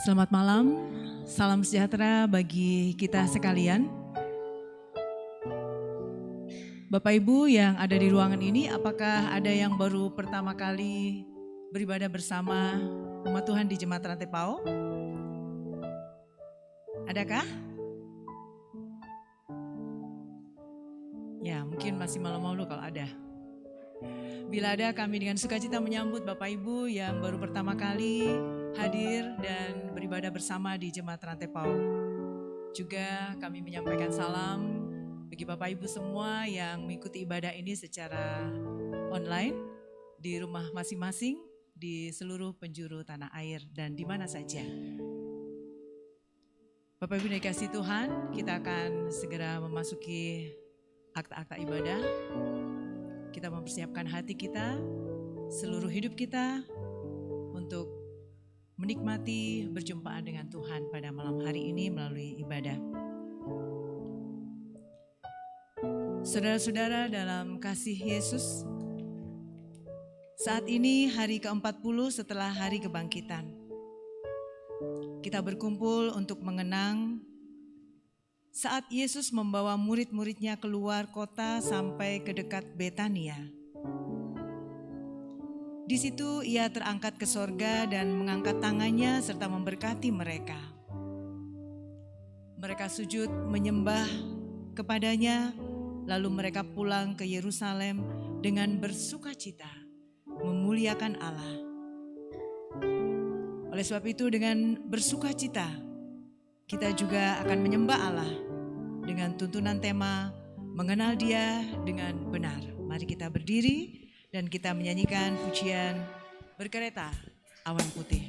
Selamat malam, salam sejahtera bagi kita sekalian. Bapak Ibu yang ada di ruangan ini, apakah ada yang baru pertama kali beribadah bersama umat Tuhan di Jemaat Rantai Pao? Adakah? Ya, mungkin masih malu-malu kalau ada. Bila ada, kami dengan sukacita menyambut Bapak Ibu yang baru pertama kali hadir dan beribadah bersama di Jemaat Rantai Pao. Juga kami menyampaikan salam bagi Bapak Ibu semua yang mengikuti ibadah ini secara online di rumah masing-masing di seluruh penjuru tanah air dan di mana saja. Bapak Ibu dikasihi Tuhan, kita akan segera memasuki akta-akta ibadah. Kita mempersiapkan hati kita, seluruh hidup kita untuk menikmati berjumpaan dengan Tuhan pada malam hari ini melalui ibadah. Saudara-saudara dalam kasih Yesus, saat ini hari ke-40 setelah hari kebangkitan. Kita berkumpul untuk mengenang saat Yesus membawa murid-muridnya keluar kota sampai ke dekat Betania. Di situ ia terangkat ke sorga dan mengangkat tangannya serta memberkati mereka. Mereka sujud menyembah kepadanya, lalu mereka pulang ke Yerusalem dengan bersukacita, memuliakan Allah. Oleh sebab itu dengan bersukacita, kita juga akan menyembah Allah dengan tuntunan tema mengenal Dia dengan benar. Mari kita berdiri dan kita menyanyikan pujian Berkereta Awan Putih.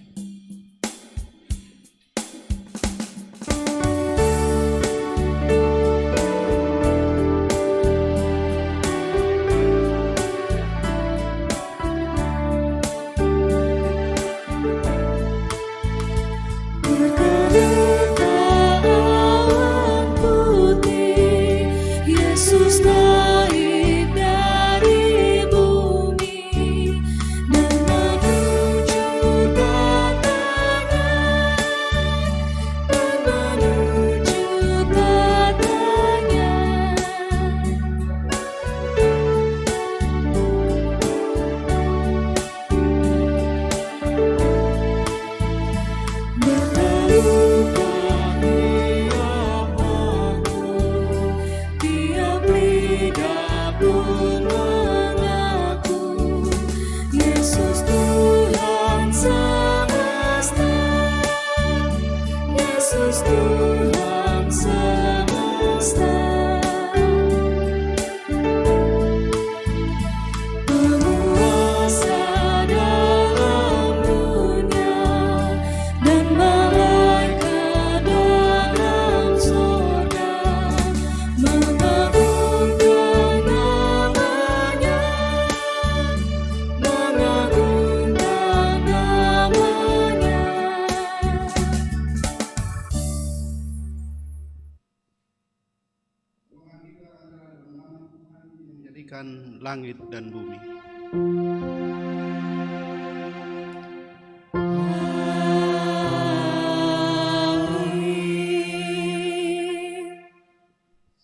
Langit dan bumi.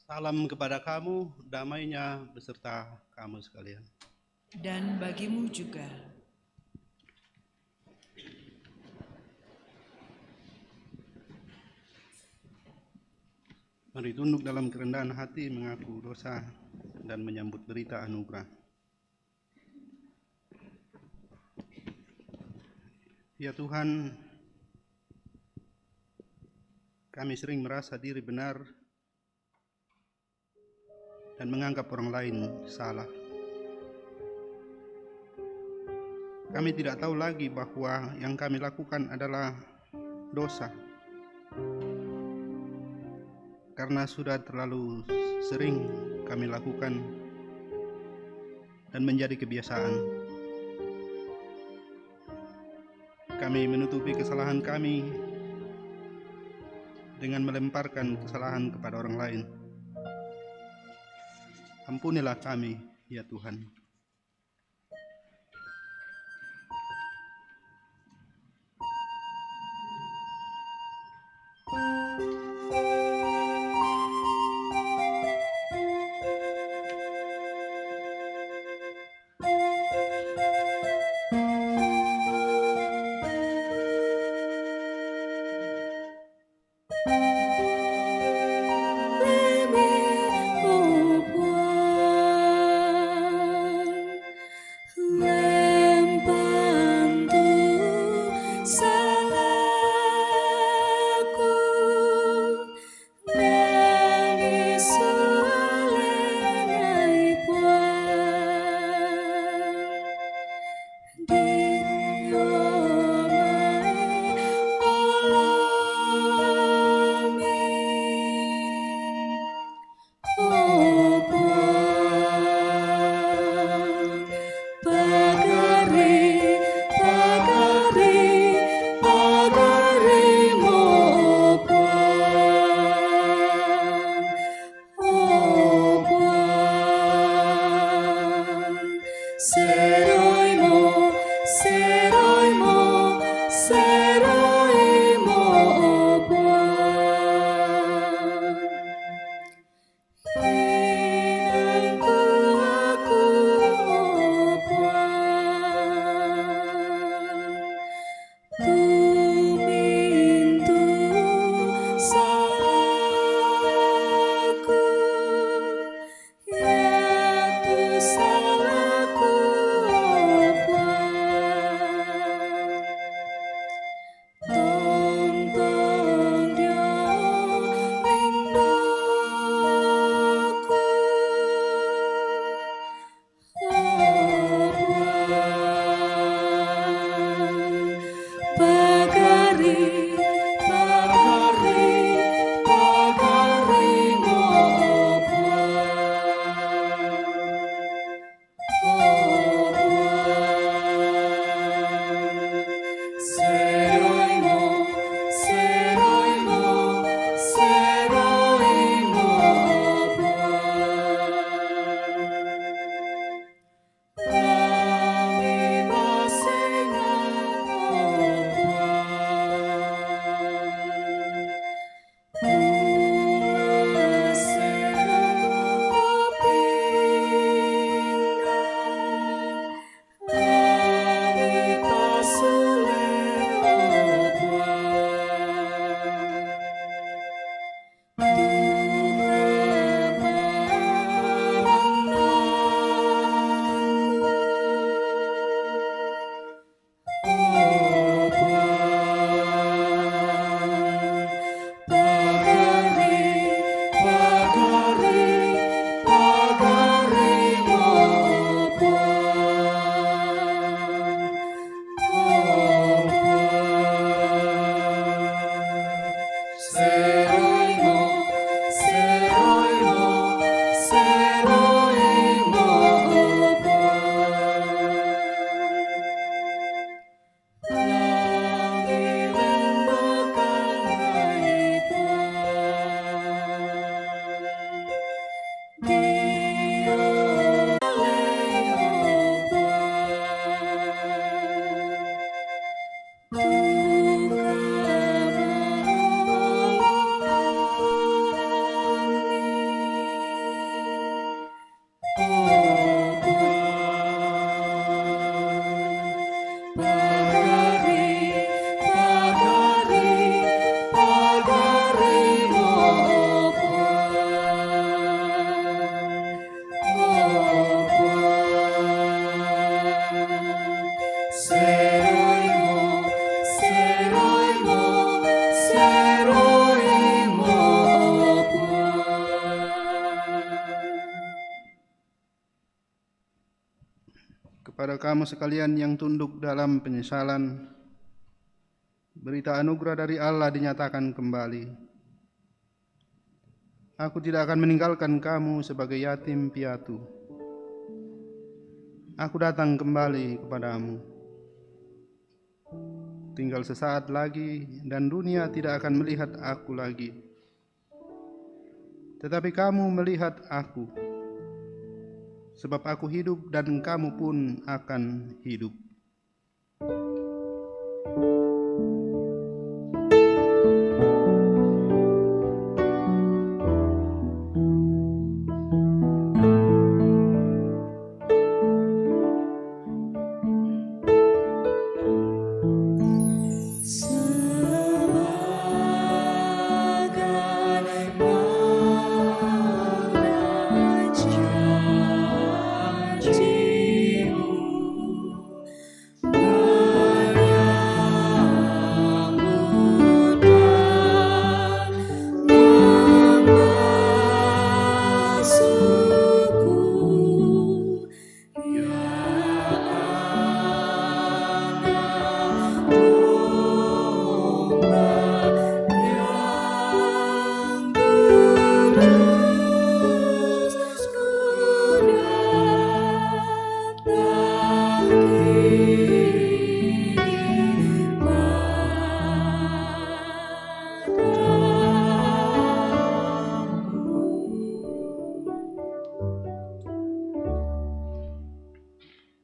Salam kepada kamu, damainya beserta kamu sekalian. Dan bagimu juga. Mari tunduk dalam kerendahan hati, mengaku dosa dan menyambut berita anugerah. Ya Tuhan, kami sering merasa diri benar dan menganggap orang lain salah. Kami tidak tahu lagi bahwa yang kami lakukan adalah dosa, karena sudah terlalu sering kami lakukan dan menjadi kebiasaan. Kami menutupi kesalahan kami dengan melemparkan kesalahan kepada orang lain. Ampunilah kami, ya Tuhan. Kepada kamu sekalian yang tunduk dalam penyesalan, berita anugerah dari Allah dinyatakan kembali. Aku tidak akan meninggalkan kamu sebagai yatim piatu. Aku datang kembali kepadamu. Tinggal sesaat lagi dan dunia tidak akan melihat aku lagi. Tetapi kamu melihat aku. Sebab aku hidup dan kamu pun akan hidup.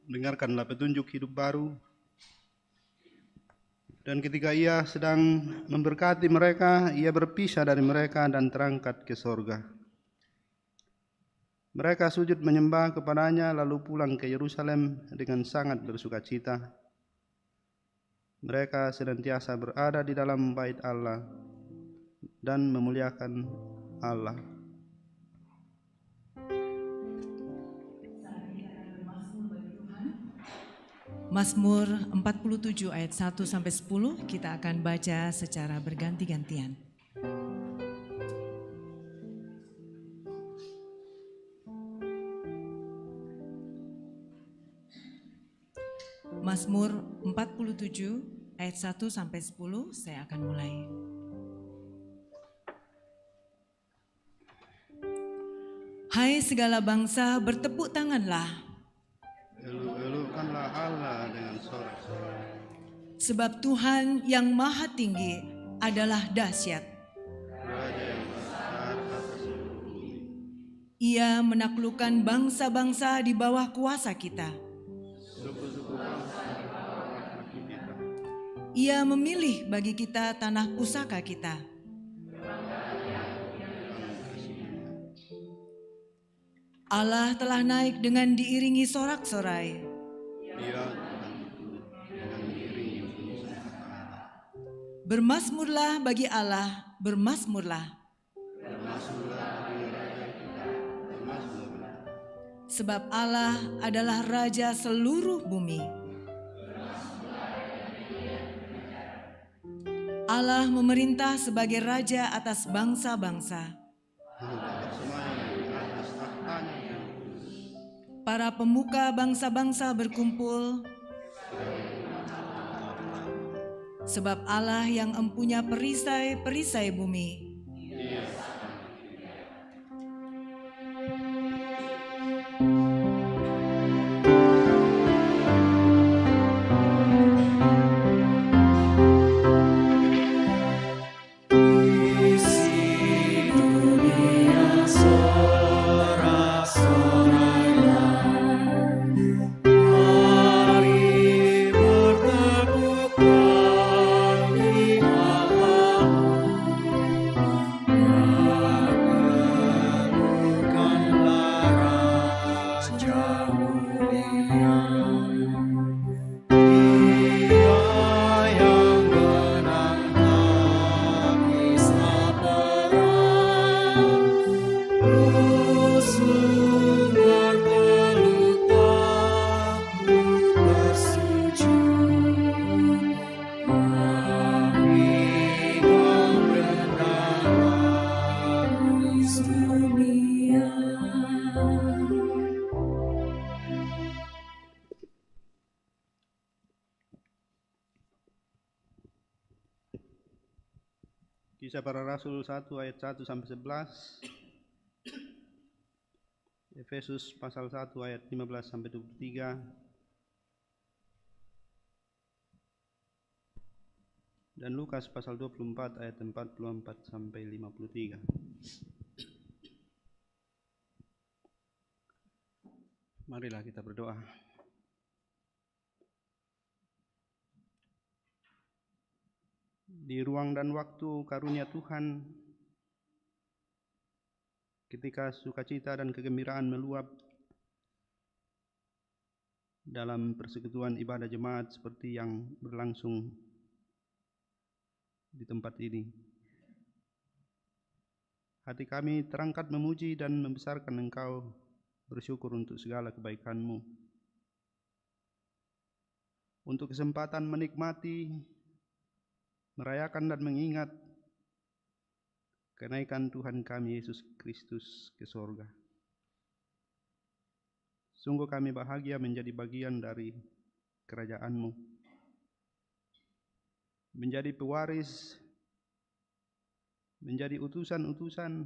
Dengarkanlah petunjuk hidup baru Dan ketika ia sedang memberkati mereka, ia berpisah dari mereka dan terangkat ke sorga. Mereka sujud menyembah kepadanya lalu pulang ke Yerusalem dengan sangat bersukacita. Mereka senantiasa berada di dalam bait Allah dan memuliakan Allah. Mazmur 47 ayat 1 sampai 10 kita akan baca secara berganti-gantian. Mazmur 47 ayat 1 sampai 10 saya akan mulai. Hai segala bangsa, bertepuk tanganlah. Eluk-elukkanlah Allah dengan sorak-sorai. Sebab Tuhan yang maha tinggi adalah dahsyat. Raja yang besar atas seluruh bumi. Ia menaklukkan bangsa-bangsa di bawah kuasa kita. Suku-suku bangsa di bawah kaki kita. Ia memilih bagi kita tanah pusaka kita. Allah telah naik dengan diiringi sorak-sorai. Ia Tuhan itu dengan diiringi utusan Allah. Bermasmurlah bagi Allah, bermasmurlah. Bermasmurlah bagi Raja kita, bermasmurlah. Sebab Allah adalah Raja seluruh bumi. Allah memerintah sebagai Raja atas bangsa-bangsa. Bersemayam di atas tahtanya. Para pemuka bangsa-bangsa berkumpul, sebab Allah yang empunya perisai-perisai bumi. Kisah Para Rasul 1 ayat 1 sampai 11. Efesus pasal 1 ayat 15 sampai 23. Dan Lukas pasal 24 ayat 44 sampai 53. Marilah kita berdoa. Di ruang dan waktu karunia Tuhan, ketika sukacita dan kegembiraan meluap dalam persekutuan ibadah jemaat seperti yang berlangsung di tempat ini, hati kami terangkat memuji dan membesarkan Engkau, bersyukur untuk segala kebaikan-Mu, untuk kesempatan menikmati, merayakan dan mengingat kenaikan Tuhan kami Yesus Kristus ke sorga. Sungguh kami bahagia menjadi bagian dari kerajaan-Mu, menjadi pewaris, menjadi utusan-utusan,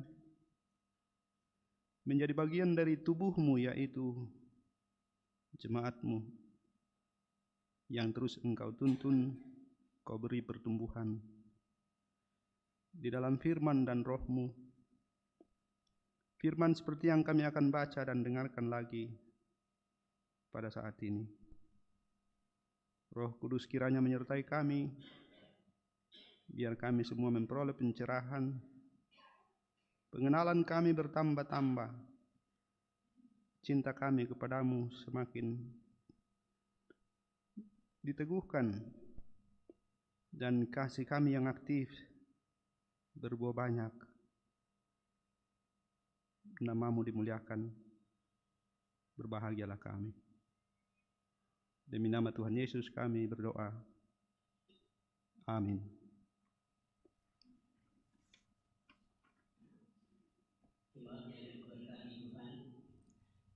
menjadi bagian dari tubuh-Mu, yaitu jemaat-Mu yang terus Engkau tuntun, Kau beri pertumbuhan di dalam firman dan Roh-Mu. Firman seperti yang kami akan baca dan dengarkan lagi pada saat ini. Roh Kudus kiranya menyertai kami, biar kami semua memperoleh pencerahan, pengenalan kami bertambah-tambah, cinta kami kepadamu semakin diteguhkan, dan kasih kami yang aktif berbuah banyak. Namamu dimuliakan, berbahagialah kami. Demi nama Tuhan Yesus kami berdoa. Amin.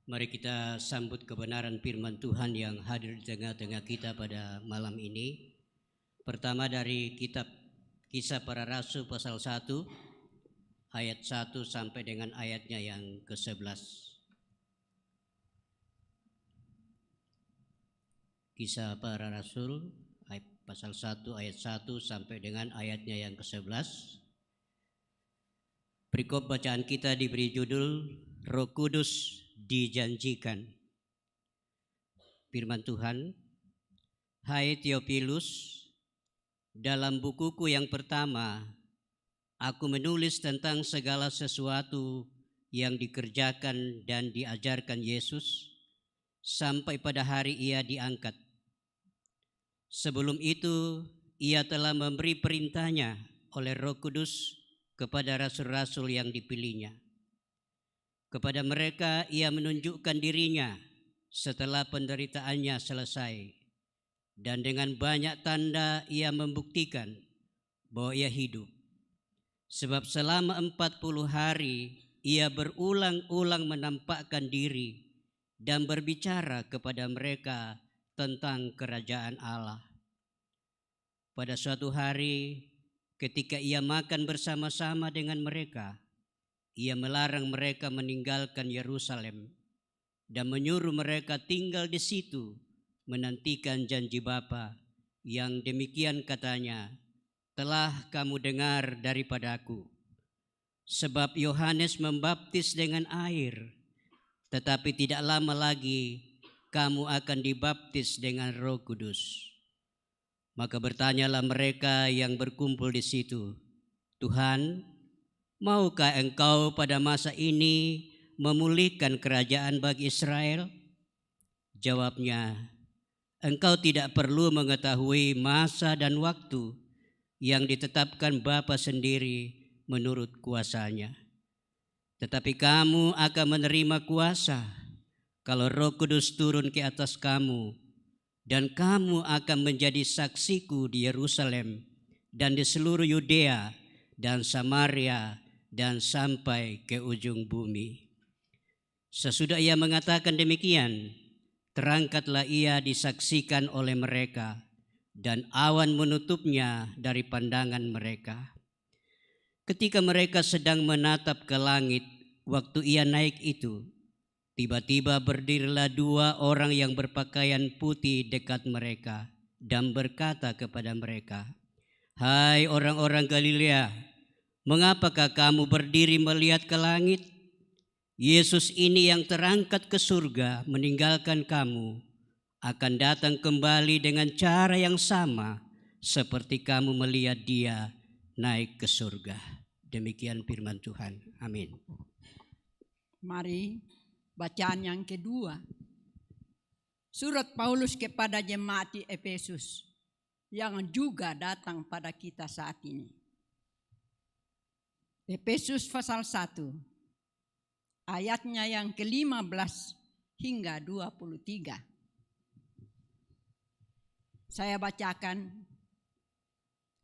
Mari kita sambut kebenaran firman Tuhan yang hadir di tengah-tengah kita pada malam ini. Pertama dari kitab Kisah Para Rasul pasal 1 ayat 1 sampai dengan ayatnya yang ke-11. Kisah Para Rasul pasal 1 ayat 1 sampai dengan ayatnya yang ke-11. Perikop bacaan kita diberi judul Roh Kudus dijanjikan. Firman Tuhan, hai Theophilus, dalam bukuku yang pertama, aku menulis tentang segala sesuatu yang dikerjakan dan diajarkan Yesus sampai pada hari ia diangkat. Sebelum itu, ia telah memberi perintahnya oleh Roh Kudus kepada rasul-rasul yang dipilihnya. Kepada mereka ia menunjukkan dirinya setelah penderitaannya selesai, dan dengan banyak tanda ia membuktikan bahwa ia hidup. Sebab selama 40 hari ia berulang-ulang menampakkan diri dan berbicara kepada mereka tentang kerajaan Allah. Pada suatu hari ketika ia makan bersama-sama dengan mereka, ia melarang mereka meninggalkan Yerusalem dan menyuruh mereka tinggal di situ menantikan janji Bapa yang demikian katanya, telah kamu dengar daripadaku. Sebab Yohanes membaptis dengan air, tetapi tidak lama lagi kamu akan dibaptis dengan Roh Kudus. Maka bertanyalah mereka yang berkumpul di situ, Tuhan, maukah engkau pada masa ini memulihkan kerajaan bagi Israel? Jawabnya, engkau tidak perlu mengetahui masa dan waktu yang ditetapkan Bapa sendiri menurut kuasanya. Tetapi kamu akan menerima kuasa kalau Roh Kudus turun ke atas kamu, dan kamu akan menjadi saksiku di Yerusalem dan di seluruh Yudea dan Samaria dan sampai ke ujung bumi. Sesudah ia mengatakan demikian, terangkatlah ia disaksikan oleh mereka, dan awan menutupnya dari pandangan mereka. Ketika mereka sedang menatap ke langit, waktu ia naik itu, tiba-tiba berdirilah 2 orang yang berpakaian putih dekat mereka dan berkata kepada mereka, hai orang-orang Galilea, mengapakah kamu berdiri melihat ke langit? Yesus ini yang terangkat ke surga meninggalkan kamu akan datang kembali dengan cara yang sama seperti kamu melihat dia naik ke surga. Demikian firman Tuhan. Amin. Mari bacaan yang kedua. Surat Paulus kepada jemaat di Efesus yang juga datang pada kita saat ini. Efesus pasal 1 ayatnya yang ke-15 hingga 23. Saya bacakan,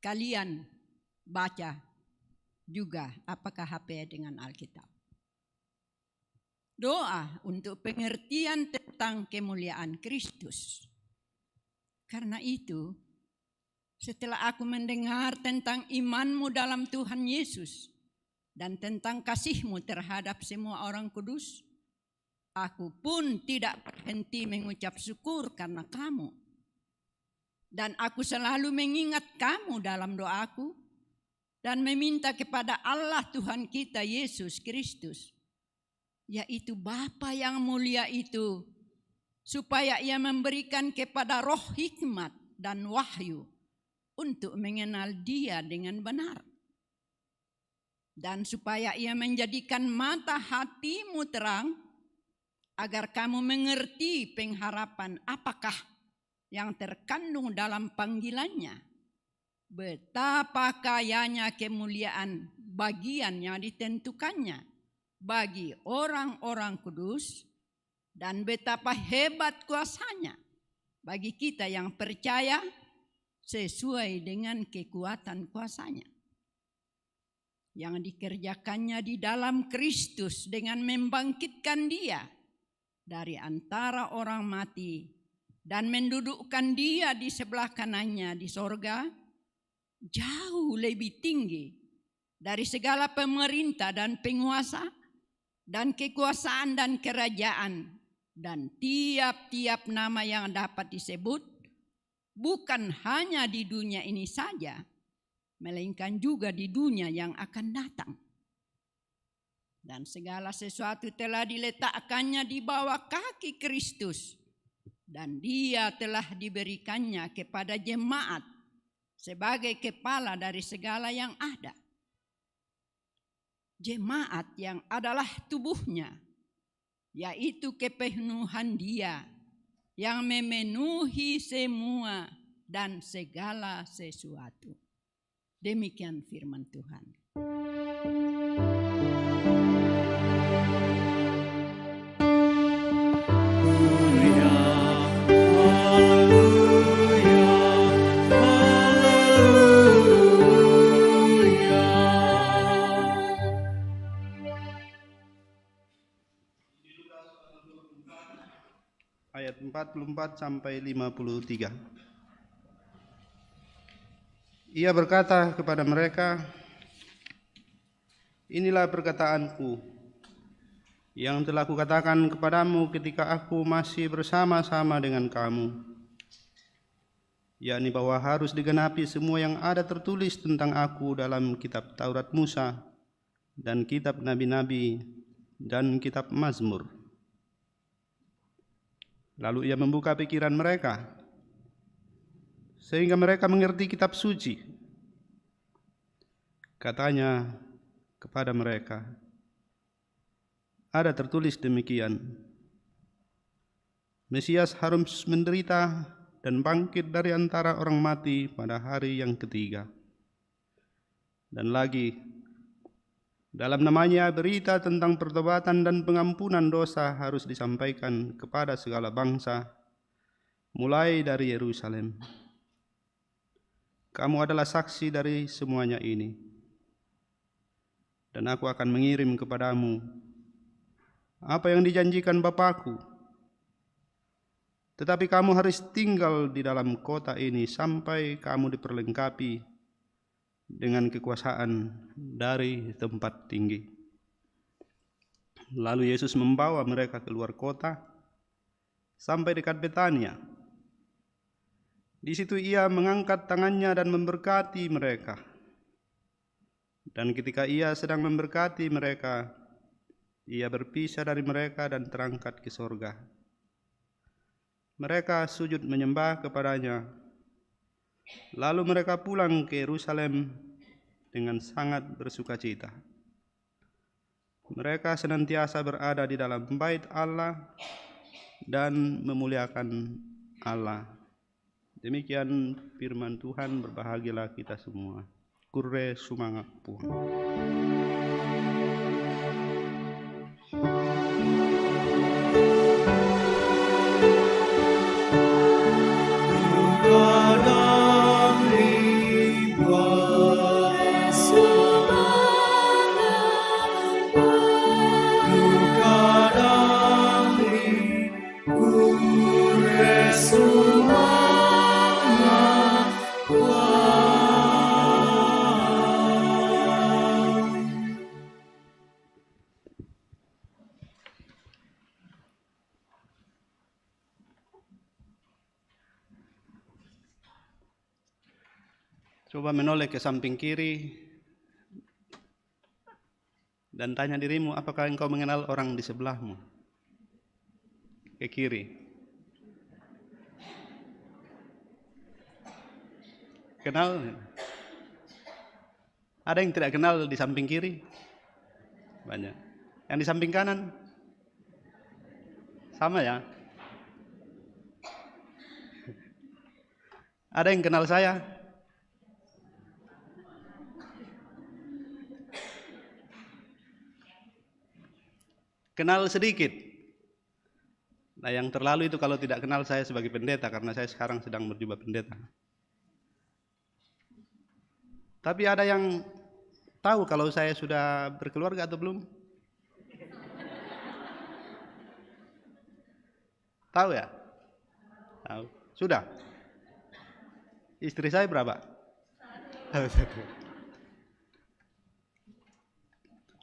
kalian baca juga apakah HP dengan Alkitab. Doa untuk pengertian tentang kemuliaan Kristus. Karena itu, setelah aku mendengar tentang imanmu dalam Tuhan Yesus dan tentang kasihmu terhadap semua orang kudus, aku pun tidak berhenti mengucap syukur karena kamu. Dan aku selalu mengingat kamu dalam doaku dan meminta kepada Allah Tuhan kita Yesus Kristus, yaitu Bapa yang mulia itu, supaya ia memberikan kepada roh hikmat dan wahyu untuk mengenal Dia dengan benar. Dan supaya Ia menjadikan mata hatimu terang, agar kamu mengerti pengharapan apakah yang terkandung dalam panggilannya, betapa kayanya kemuliaan bagian yang ditentukannya bagi orang-orang kudus, dan betapa hebat kuasanya bagi kita yang percaya sesuai dengan kekuatan kuasanya yang dikerjakannya di dalam Kristus dengan membangkitkan Dia dari antara orang mati dan mendudukkan Dia di sebelah kanannya di sorga, jauh lebih tinggi dari segala pemerintah dan penguasa dan kekuasaan dan kerajaan dan tiap-tiap nama yang dapat disebut, bukan hanya di dunia ini saja, melainkan juga di dunia yang akan datang. Dan segala sesuatu telah diletakkannya di bawah kaki Kristus, dan Dia telah diberikannya kepada jemaat sebagai kepala dari segala yang ada. Jemaat yang adalah tubuhnya, yaitu kepenuhan Dia yang memenuhi semua dan segala sesuatu. Demikian firman Tuhan. Ayat 44 sampai 53. Ia berkata kepada mereka, inilah perkataanku yang telah kukatakan kepadamu ketika aku masih bersama-sama dengan kamu, yakni bahwa harus digenapi semua yang ada tertulis tentang aku dalam kitab Taurat Musa dan kitab Nabi-Nabi dan kitab Mazmur. Lalu ia membuka pikiran mereka sehingga mereka mengerti kitab suci. Katanya kepada mereka, ada tertulis demikian, Mesias harus menderita dan bangkit dari antara orang mati pada hari yang ketiga. Dan lagi, dalam namanya berita tentang pertobatan dan pengampunan dosa harus disampaikan kepada segala bangsa, mulai dari Yerusalem. Kamu adalah saksi dari semuanya ini. Dan aku akan mengirim kepadamu apa yang dijanjikan Bapakku. Tetapi kamu harus tinggal di dalam kota ini sampai kamu diperlengkapi dengan kekuasaan dari tempat tinggi. Lalu Yesus membawa mereka keluar kota sampai dekat Betania. Di situ Ia mengangkat tangannya dan memberkati mereka. Dan ketika Ia sedang memberkati mereka, Ia berpisah dari mereka dan terangkat ke sorga. Mereka sujud menyembah kepadanya. Lalu mereka pulang ke Yerusalem dengan sangat bersukacita. Mereka senantiasa berada di dalam bait Allah dan memuliakan Allah. Demikian firman Tuhan, berbahagialah kita semua. Kurre sumanga Tuhan. Coba menoleh ke samping kiri dan tanya dirimu, apakah engkau mengenal orang di sebelahmu? Ke kiri. Kenal? Ada yang tidak kenal di samping kiri? Banyak. Yang di samping kanan? Sama ya? Ada yang kenal saya? Kenal sedikit. Nah, yang terlalu itu kalau tidak kenal saya sebagai pendeta, karena saya sekarang sedang berjubah pendeta. Tapi ada yang tahu kalau saya sudah berkeluarga atau belum? Tahu ya? Tahu. Sudah. Istri saya berapa?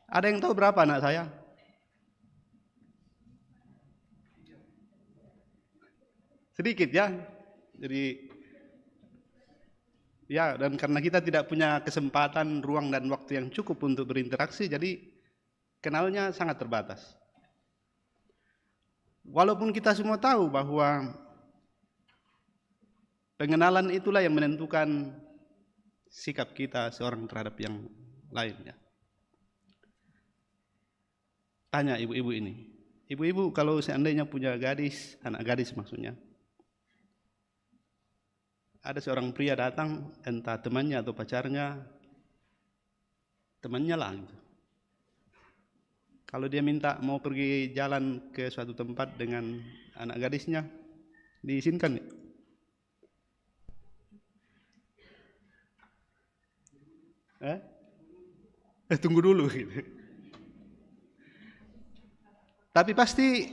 Ada yang tahu berapa anak saya? Sedikit ya. Jadi ya, dan karena kita tidak punya kesempatan, ruang dan waktu yang cukup untuk berinteraksi, jadi kenalnya sangat terbatas. Walaupun kita semua tahu bahwa pengenalan itulah yang menentukan sikap kita seorang terhadap yang lainnya. Tanya ibu-ibu ini. Ibu-ibu kalau seandainya punya gadis, anak gadis maksudnya, ada seorang pria datang, entah temannya atau pacarnya, temannya lah gitu. Kalau dia minta mau pergi jalan ke suatu tempat dengan anak gadisnya, diizinkan. Tunggu dulu gitu. Tapi pasti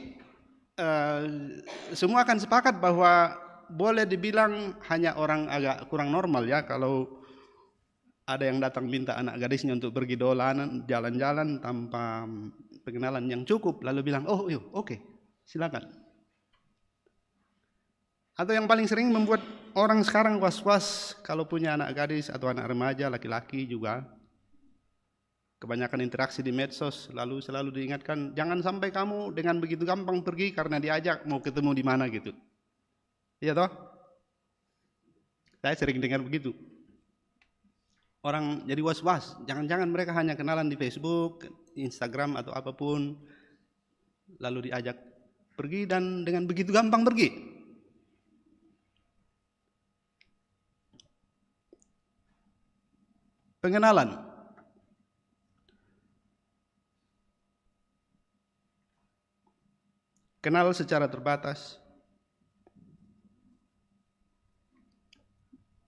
semua akan sepakat bahwa boleh dibilang hanya orang agak kurang normal ya kalau ada yang datang minta anak gadisnya untuk pergi dolanan, jalan-jalan tanpa pengenalan yang cukup, lalu bilang, oh iya, oke, silakan. Atau yang paling sering membuat orang sekarang was-was kalau punya anak gadis atau anak remaja, laki-laki juga, kebanyakan interaksi di medsos, lalu selalu diingatkan, jangan sampai kamu dengan begitu gampang pergi karena diajak mau ketemu di mana gitu. Iya toh? Saya sering dengar begitu. Orang jadi was-was, jangan-jangan mereka hanya kenalan di Facebook, Instagram atau apapun, lalu diajak pergi dan dengan begitu gampang pergi. Pengenalan. Kenal secara terbatas.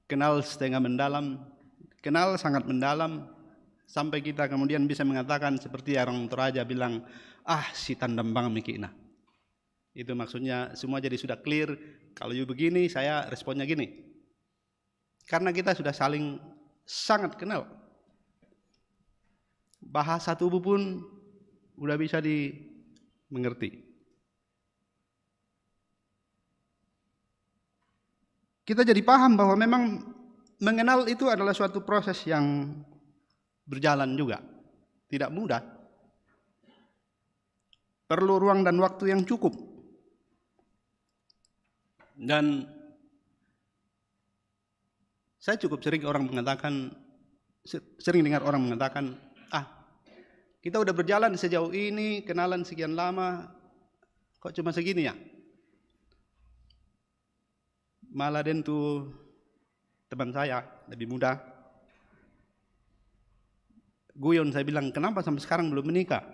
Kenal setengah mendalam, kenal sangat mendalam, sampai kita kemudian bisa mengatakan seperti orang Toraja bilang, si tandambang mikina. Itu maksudnya semua jadi sudah clear, kalau you begini, saya responnya gini. Karena kita sudah saling sangat kenal. Bahasa tubuh pun udah bisa dimengerti. Kita jadi paham bahwa memang mengenal itu adalah suatu proses yang berjalan juga. Tidak mudah. Perlu ruang dan waktu yang cukup. Dan saya cukup sering dengar orang mengatakan, kita udah berjalan sejauh ini, kenalan sekian lama, kok cuma segini ya? Malah den tuh teman saya lebih muda, guyon, saya bilang kenapa sampai sekarang belum menikah?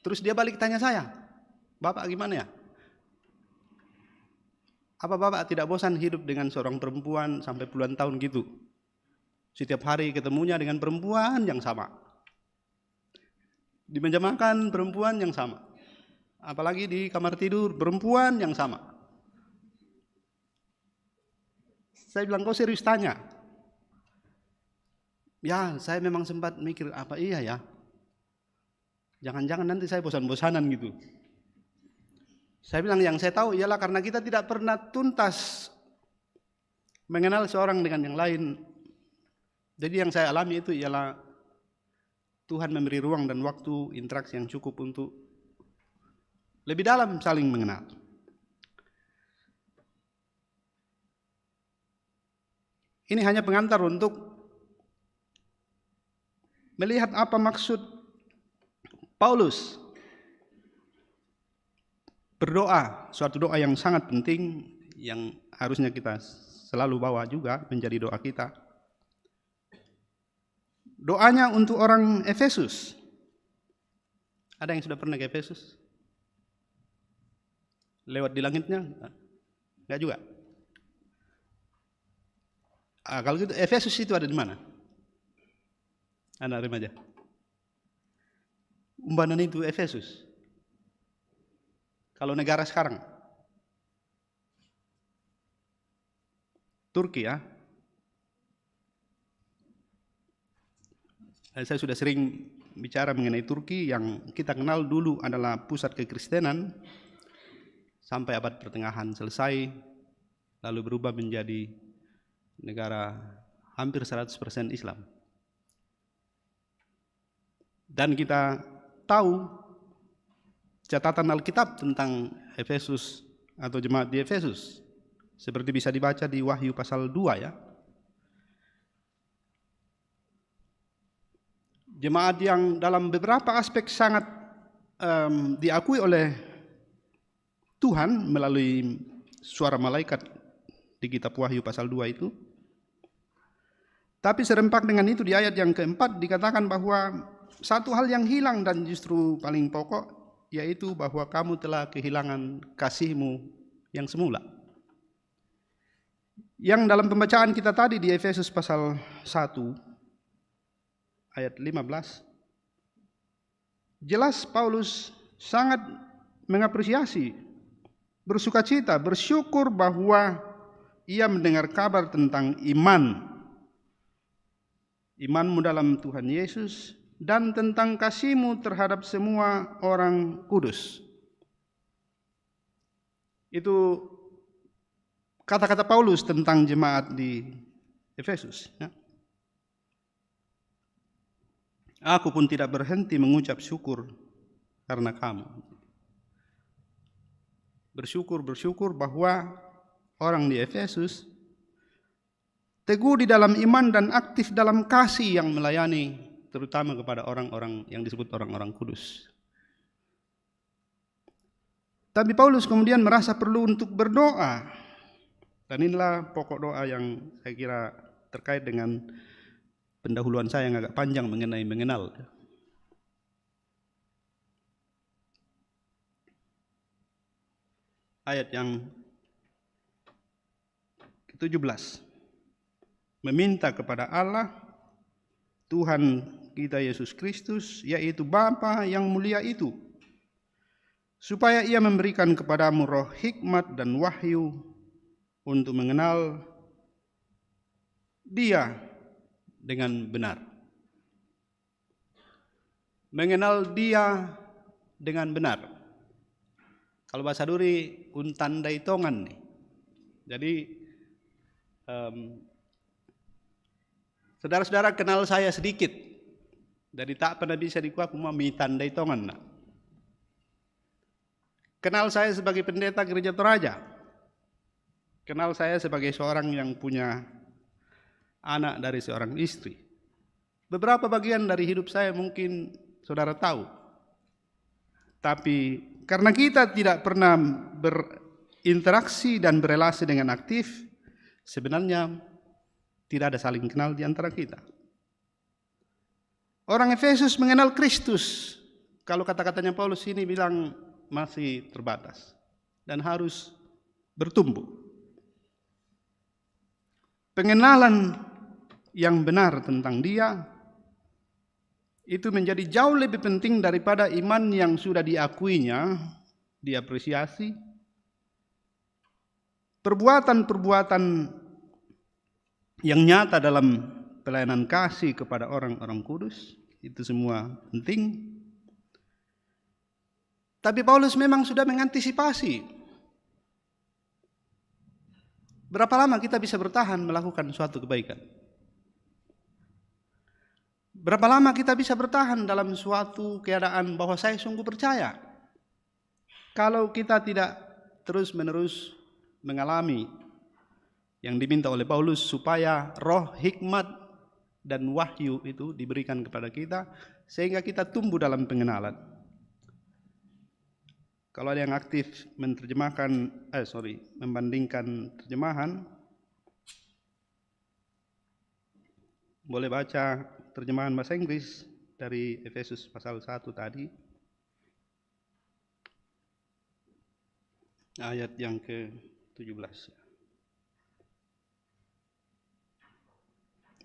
Terus dia balik tanya saya, Bapak gimana ya? Apa Bapak tidak bosan hidup dengan seorang perempuan sampai puluhan tahun gitu? Setiap hari ketemunya dengan perempuan yang sama, di meja makan perempuan yang sama, apalagi di kamar tidur perempuan yang sama. Saya bilang, kau serius tanya? Ya, saya memang sempat mikir, apa iya ya? Jangan-jangan nanti saya bosan-bosanan gitu. Saya bilang, yang saya tahu ialah karena kita tidak pernah tuntas mengenal seorang dengan yang lain. Jadi yang saya alami itu ialah Tuhan memberi ruang dan waktu, interaksi yang cukup untuk lebih dalam saling mengenal. Ini hanya pengantar untuk melihat apa maksud Paulus berdoa, suatu doa yang sangat penting yang harusnya kita selalu bawa juga menjadi doa kita. Doanya untuk orang Efesus. Ada yang sudah pernah ke Efesus? Lewat di langitnya? Enggak juga. Kalau gitu Efesus itu ada di mana? Anak remaja. Umbanan itu Efesus. Kalau negara sekarang, Turki ya. Saya sudah sering bicara mengenai Turki yang kita kenal dulu adalah pusat kekristenan sampai abad pertengahan selesai, lalu berubah menjadi negara hampir 100% Islam. Dan kita tahu catatan Alkitab tentang Efesus atau jemaat di Efesus seperti bisa dibaca di Wahyu pasal 2 ya. Jemaat yang dalam beberapa aspek sangat diakui oleh Tuhan melalui suara malaikat di kitab Wahyu pasal 2 itu. Tapi serempak dengan itu di ayat yang keempat dikatakan bahwa satu hal yang hilang dan justru paling pokok, yaitu bahwa kamu telah kehilangan kasihmu yang semula. Yang dalam pembacaan kita tadi di Efesus pasal 1 ayat 15, jelas Paulus sangat mengapresiasi, bersukacita, bersyukur bahwa ia mendengar kabar tentang imanmu dalam Tuhan Yesus dan tentang kasihmu terhadap semua orang kudus. Itu kata-kata Paulus tentang jemaat di Efesus. Ya. Aku pun tidak berhenti mengucap syukur karena kamu. Bersyukur bahwa orang di Efesus teguh di dalam iman dan aktif dalam kasih yang melayani, terutama kepada orang-orang yang disebut orang-orang kudus. Tapi Paulus kemudian merasa perlu untuk berdoa. Dan inilah pokok doa yang saya kira terkait dengan pendahuluan saya yang agak panjang mengenai mengenal. Ayat yang ke-17. Meminta kepada Allah, Tuhan kita Yesus Kristus, yaitu Bapa yang mulia itu, supaya ia memberikan kepadamu roh hikmat dan wahyu untuk mengenal Dia dengan benar. Mengenal Dia dengan benar. Kalau bahasa Duri, untandai tongan nih. Jadi saudara-saudara kenal saya sedikit. Jadi tak pernah bisa dikuat cuma mitandai tongan. Nah. Kenal saya sebagai pendeta gereja Toraja. Kenal saya sebagai seorang yang punya anak dari seorang istri. Beberapa bagian dari hidup saya mungkin saudara tahu. Tapi karena kita tidak pernah berinteraksi dan berelasi dengan aktif, sebenarnya tidak ada saling kenal di antara kita. Orang Efesus mengenal Kristus. Kalau kata-katanya Paulus ini bilang masih terbatas dan harus bertumbuh. Pengenalan yang benar tentang Dia itu menjadi jauh lebih penting daripada iman yang sudah diakuinya, diapresiasi. Perbuatan-perbuatan yang nyata dalam pelayanan kasih kepada orang-orang kudus, itu semua penting. Tapi Paulus memang sudah mengantisipasi. Berapa lama kita bisa bertahan melakukan suatu kebaikan? Berapa lama kita bisa bertahan dalam suatu keadaan bahwa saya sungguh percaya? Kalau kita tidak terus-menerus mengalami yang diminta oleh Paulus supaya roh hikmat dan wahyu itu diberikan kepada kita sehingga kita tumbuh dalam pengenalan. Kalau ada yang aktif membandingkan terjemahan, boleh baca terjemahan bahasa Inggris dari Efesus pasal 1 tadi, ayat yang ke-17.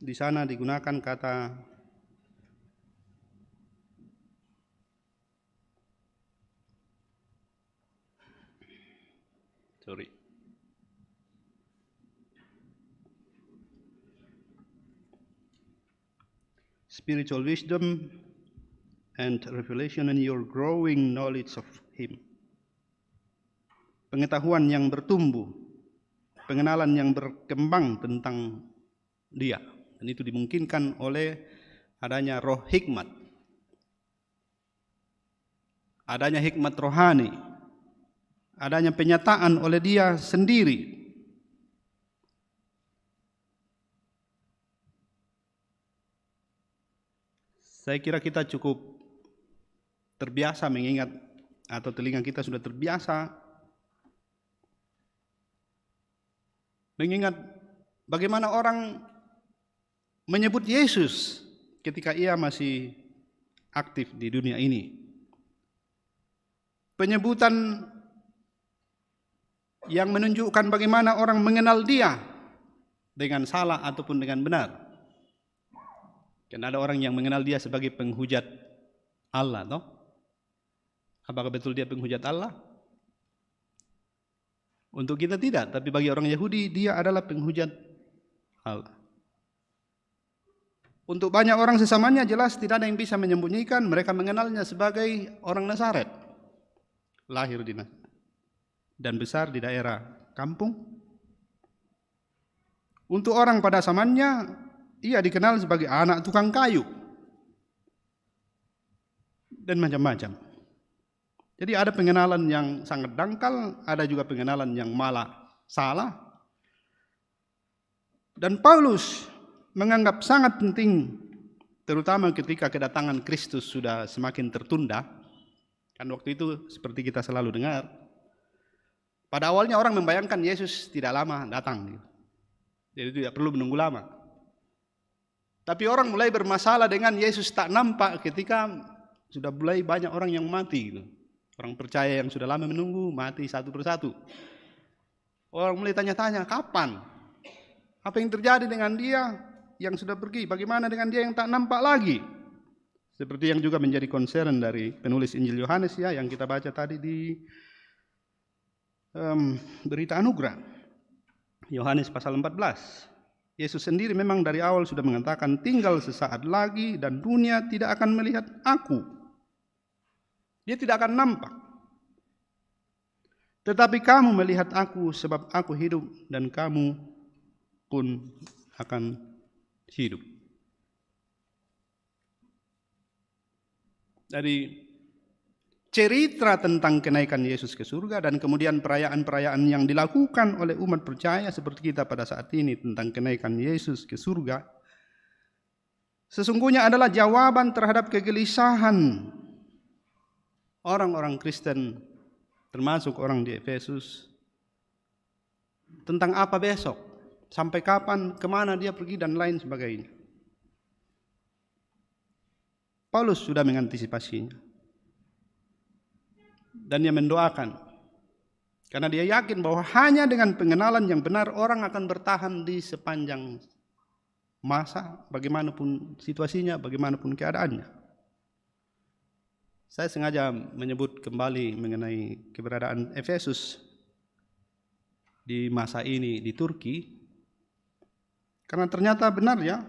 Di sana digunakan kata spiritual wisdom and revelation in your growing knowledge of Him. Pengetahuan yang bertumbuh, pengenalan yang berkembang tentang Dia. Dan itu dimungkinkan oleh adanya roh hikmat. Adanya hikmat rohani. Adanya penyataan oleh Dia sendiri. Saya kira kita cukup terbiasa mengingat, atau telinga kita sudah terbiasa mengingat bagaimana orang menyebut Yesus ketika Ia masih aktif di dunia ini. Penyebutan yang menunjukkan bagaimana orang mengenal Dia dengan salah ataupun dengan benar. Karena ada orang yang mengenal Dia sebagai penghujat Allah, toh? Apakah betul Dia penghujat Allah? Untuk kita tidak, tapi bagi orang Yahudi Dia adalah penghujat Allah. Untuk banyak orang sesamanya jelas tidak ada yang bisa menyembunyikan, mereka mengenalnya sebagai orang Nazaret. Lahir di Nazaret dan besar di daerah kampung. Untuk orang pada zamannya, Ia dikenal sebagai anak tukang kayu dan macam-macam. Jadi ada pengenalan yang sangat dangkal, ada juga pengenalan yang malah salah. Dan Paulus menganggap sangat penting, terutama ketika kedatangan Kristus sudah semakin tertunda. Kan waktu itu seperti kita selalu dengar, pada awalnya orang membayangkan Yesus tidak lama datang, jadi tidak perlu menunggu lama. Tapi orang mulai bermasalah dengan Yesus tak nampak ketika sudah mulai banyak orang yang mati. Orang percaya yang sudah lama menunggu mati satu persatu. Orang mulai tanya-tanya, kapan? Apa yang terjadi dengan Dia yang sudah pergi? Bagaimana dengan Dia yang tak nampak lagi? Seperti yang juga menjadi concern dari penulis Injil Yohanes ya, yang kita baca tadi di berita anugerah. Yohanes pasal 14. Yesus sendiri memang dari awal sudah mengatakan, tinggal sesaat lagi dan dunia tidak akan melihat Aku. Dia tidak akan nampak. Tetapi kamu melihat Aku sebab Aku hidup dan kamu pun akan hidup. Dari cerita tentang kenaikan Yesus ke surga dan kemudian perayaan-perayaan yang dilakukan oleh umat percaya seperti kita pada saat ini tentang kenaikan Yesus ke surga, sesungguhnya adalah jawaban terhadap kegelisahan orang-orang Kristen, termasuk orang di Efesus, tentang apa besok, sampai kapan, kemana dia pergi dan lain sebagainya. Paulus sudah mengantisipasinya. Dan dia mendoakan. Karena dia yakin bahwa hanya dengan pengenalan yang benar orang akan bertahan di sepanjang masa, bagaimanapun situasinya, bagaimanapun keadaannya. Saya sengaja menyebut kembali mengenai keberadaan Efesus di masa ini di Turki. Karena ternyata benar ya,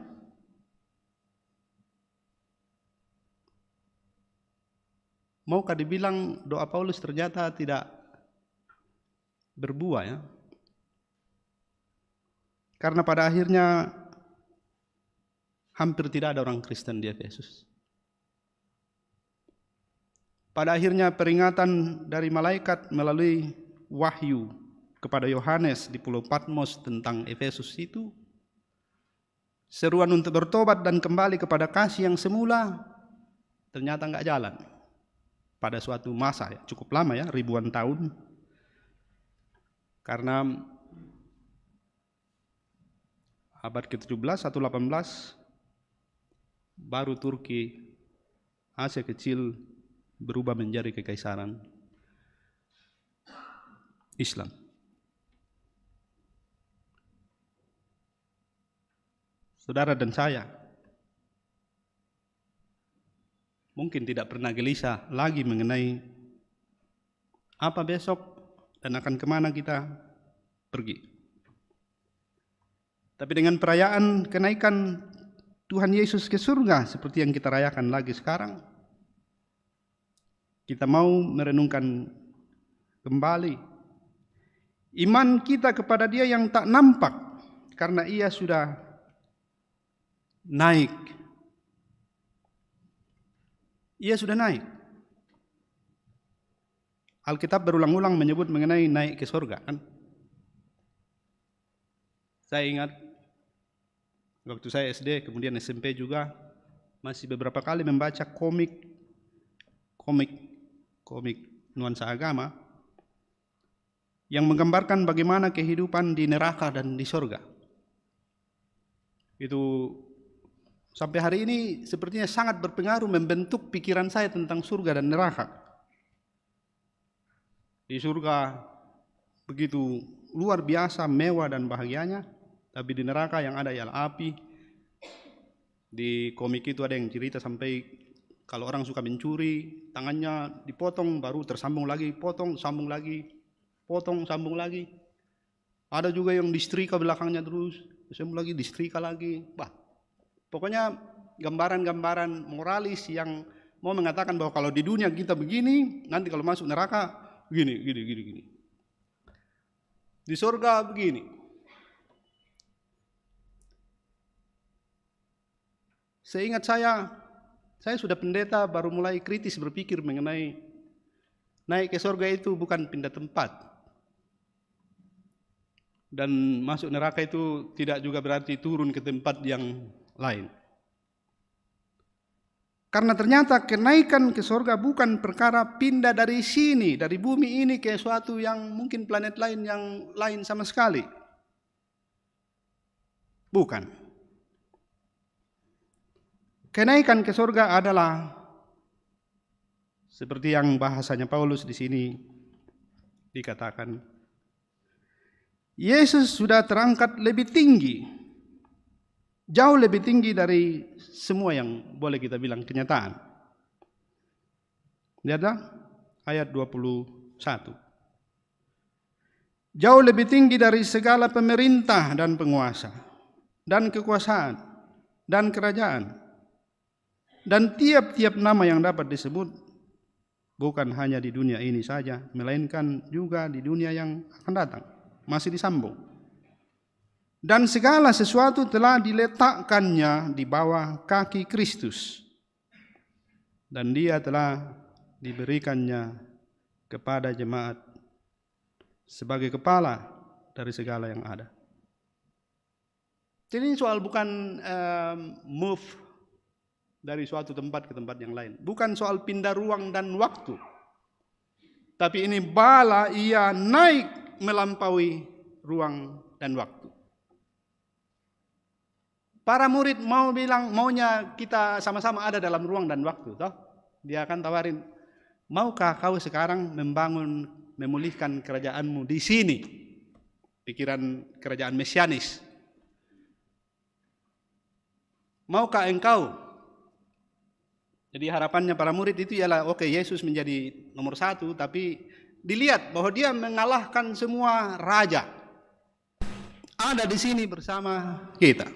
maukah dibilang doa Paulus ternyata tidak berbuah ya? Karena pada akhirnya hampir tidak ada orang Kristen di Efesus. Pada akhirnya peringatan dari malaikat melalui wahyu kepada Yohanes di Pulau Patmos tentang Efesus itu, seruan untuk bertobat dan kembali kepada kasih yang semula, ternyata nggak jalan. Pada suatu masa, cukup lama ya, ribuan tahun. Karena abad ke-17 atau 18, baru Turki, Asia Kecil berubah menjadi kekaisaran Islam. Saudara dan saya mungkin tidak pernah gelisah lagi mengenai apa besok dan akan kemana kita pergi. Tapi dengan perayaan kenaikan Tuhan Yesus ke surga seperti yang kita rayakan lagi sekarang, kita mau merenungkan kembali iman kita kepada Dia yang tak nampak, karena Ia sudah naik. Ia sudah naik. Alkitab berulang-ulang menyebut mengenai naik ke surga, kan? Saya ingat waktu saya SD, kemudian SMP juga, masih beberapa kali membaca komik nuansa agama yang menggambarkan bagaimana kehidupan di neraka dan di surga. Itu sampai hari ini sepertinya sangat berpengaruh membentuk pikiran saya tentang surga dan neraka. Di surga begitu luar biasa mewah dan bahagianya, tapi di neraka yang ada ialah api. Di komik itu ada yang cerita sampai kalau orang suka mencuri, tangannya dipotong baru tersambung lagi, potong, sambung lagi, potong, sambung lagi. Ada juga yang disetrika belakangnya terus, sambung lagi, disetrika lagi. Pokoknya gambaran-gambaran moralis yang mau mengatakan bahwa kalau di dunia kita begini, nanti kalau masuk neraka gini. Di surga begini. Seingat saya sudah pendeta baru mulai kritis berpikir mengenai naik ke surga itu bukan pindah tempat. Dan masuk neraka itu tidak juga berarti turun ke tempat yang lain. Karena ternyata kenaikan ke surga bukan perkara pindah dari sini, dari bumi ini ke suatu yang mungkin planet lain yang lain sama sekali. Bukan. Kenaikan ke surga adalah seperti yang bahasanya Paulus di sini dikatakan, Yesus sudah terangkat lebih tinggi, jauh lebih tinggi dari semua yang boleh kita bilang kenyataan. Lihat ayat 21. Jauh lebih tinggi dari segala pemerintah dan penguasa, dan kekuasaan, dan kerajaan, dan tiap-tiap nama yang dapat disebut, bukan hanya di dunia ini saja, melainkan juga di dunia yang akan datang. Masih disambung. Dan segala sesuatu telah diletakkannya di bawah kaki Kristus, dan Dia telah diberikannya kepada jemaat sebagai kepala dari segala yang ada. Jadi ini soal bukan move dari suatu tempat ke tempat yang lain. Bukan soal pindah ruang dan waktu. Tapi ini bala Ia naik melampaui ruang dan waktu. Para murid mau bilang, maunya kita sama-sama ada dalam ruang dan waktu. Toh? Dia akan tawarin, maukah kau sekarang memulihkan kerajaanmu di sini? Pikiran kerajaan mesianis. Maukah engkau? Jadi harapannya para murid itu ialah oke, Yesus menjadi nomor 1, tapi dilihat bahwa Dia mengalahkan semua raja. Ada di sini bersama kita.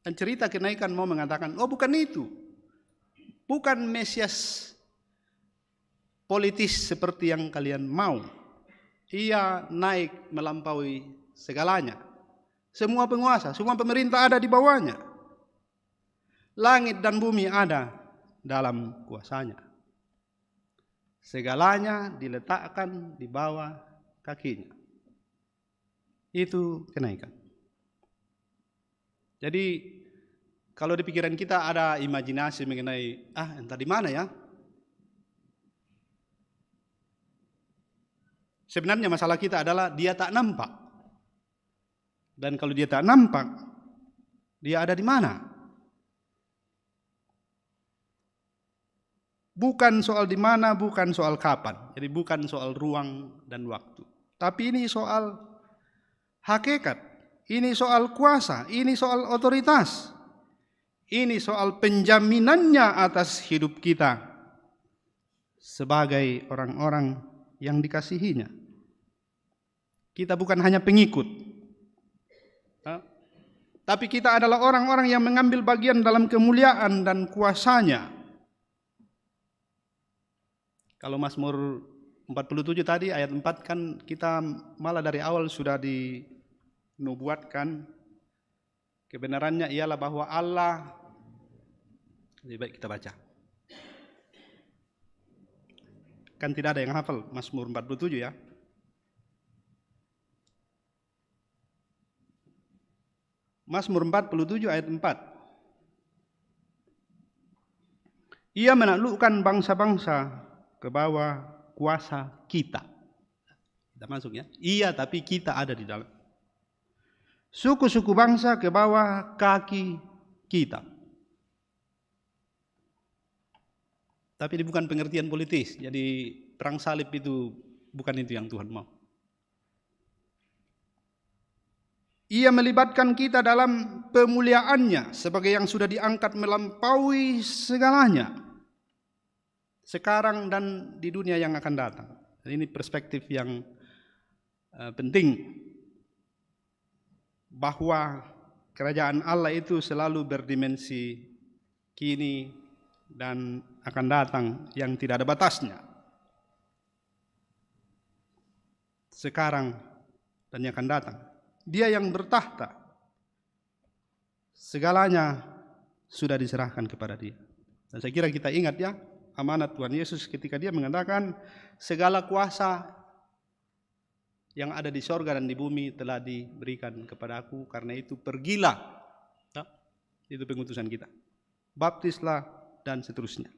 Dan cerita kenaikan mau mengatakan, oh bukan itu. Bukan Mesias politis seperti yang kalian mau. Ia naik melampaui segalanya. Semua penguasa, semua pemerintah ada di bawahnya. Langit dan bumi ada dalam kuasanya. Segalanya diletakkan di bawah kakinya. itu kenaikan. Jadi kalau di pikiran kita ada imajinasi mengenai entah di mana ya. Sebenarnya masalah kita adalah dia tak nampak. Dan kalau dia tak nampak, dia ada di mana? Bukan soal di mana, bukan soal kapan. Jadi bukan soal ruang dan waktu. Tapi ini soal hakikat. Ini soal kuasa, ini soal otoritas. Ini soal penjaminannya atas hidup kita sebagai orang-orang yang dikasihinya. Kita bukan hanya pengikut, tapi kita adalah orang-orang yang mengambil bagian dalam kemuliaan dan kuasanya. Kalau Mazmur 47 tadi ayat 4 kan kita malah dari awal sudah dinubuatkan kebenarannya ialah bahwa Allah. Lebih baik kita baca. Kan tidak ada yang hafal Mazmur 47 ya. Mazmur 47 ayat 4. Ia menaklukkan bangsa-bangsa ke bawah kuasa kita. Kita masuk ya. Iya tapi kita ada di dalam. Suku-suku bangsa ke bawah kaki kita. Tapi ini bukan pengertian politis. Jadi perang salib itu bukan itu yang Tuhan mau. Ia melibatkan kita dalam pemuliaannya sebagai yang sudah diangkat melampaui segalanya. Sekarang dan di dunia yang akan datang. Ini perspektif yang penting. Bahwa kerajaan Allah itu selalu berdimensi kini dan akan datang yang tidak ada batasnya. Sekarang dan yang akan datang. Dia yang bertahta. Segalanya sudah diserahkan kepada dia. Dan saya kira kita ingat ya, amanat Tuhan Yesus ketika dia mengatakan segala kuasa yang ada di sorga dan di bumi telah diberikan kepada aku. Karena itu pergilah. Nah, itu pengutusan kita. Baptislah dan seterusnya.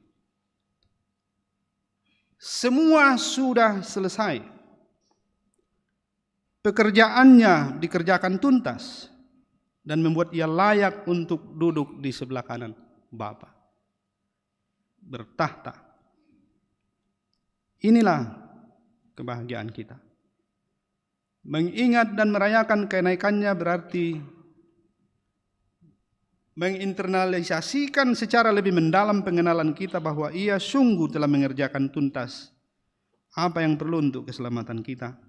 Semua sudah selesai. Pekerjaannya dikerjakan tuntas dan membuat ia layak untuk duduk di sebelah kanan Bapa. Bertahta. Inilah kebahagiaan kita. Mengingat dan merayakan kenaikannya berarti menginternalisasikan secara lebih mendalam pengenalan kita bahwa ia sungguh telah mengerjakan tuntas apa yang perlu untuk keselamatan kita.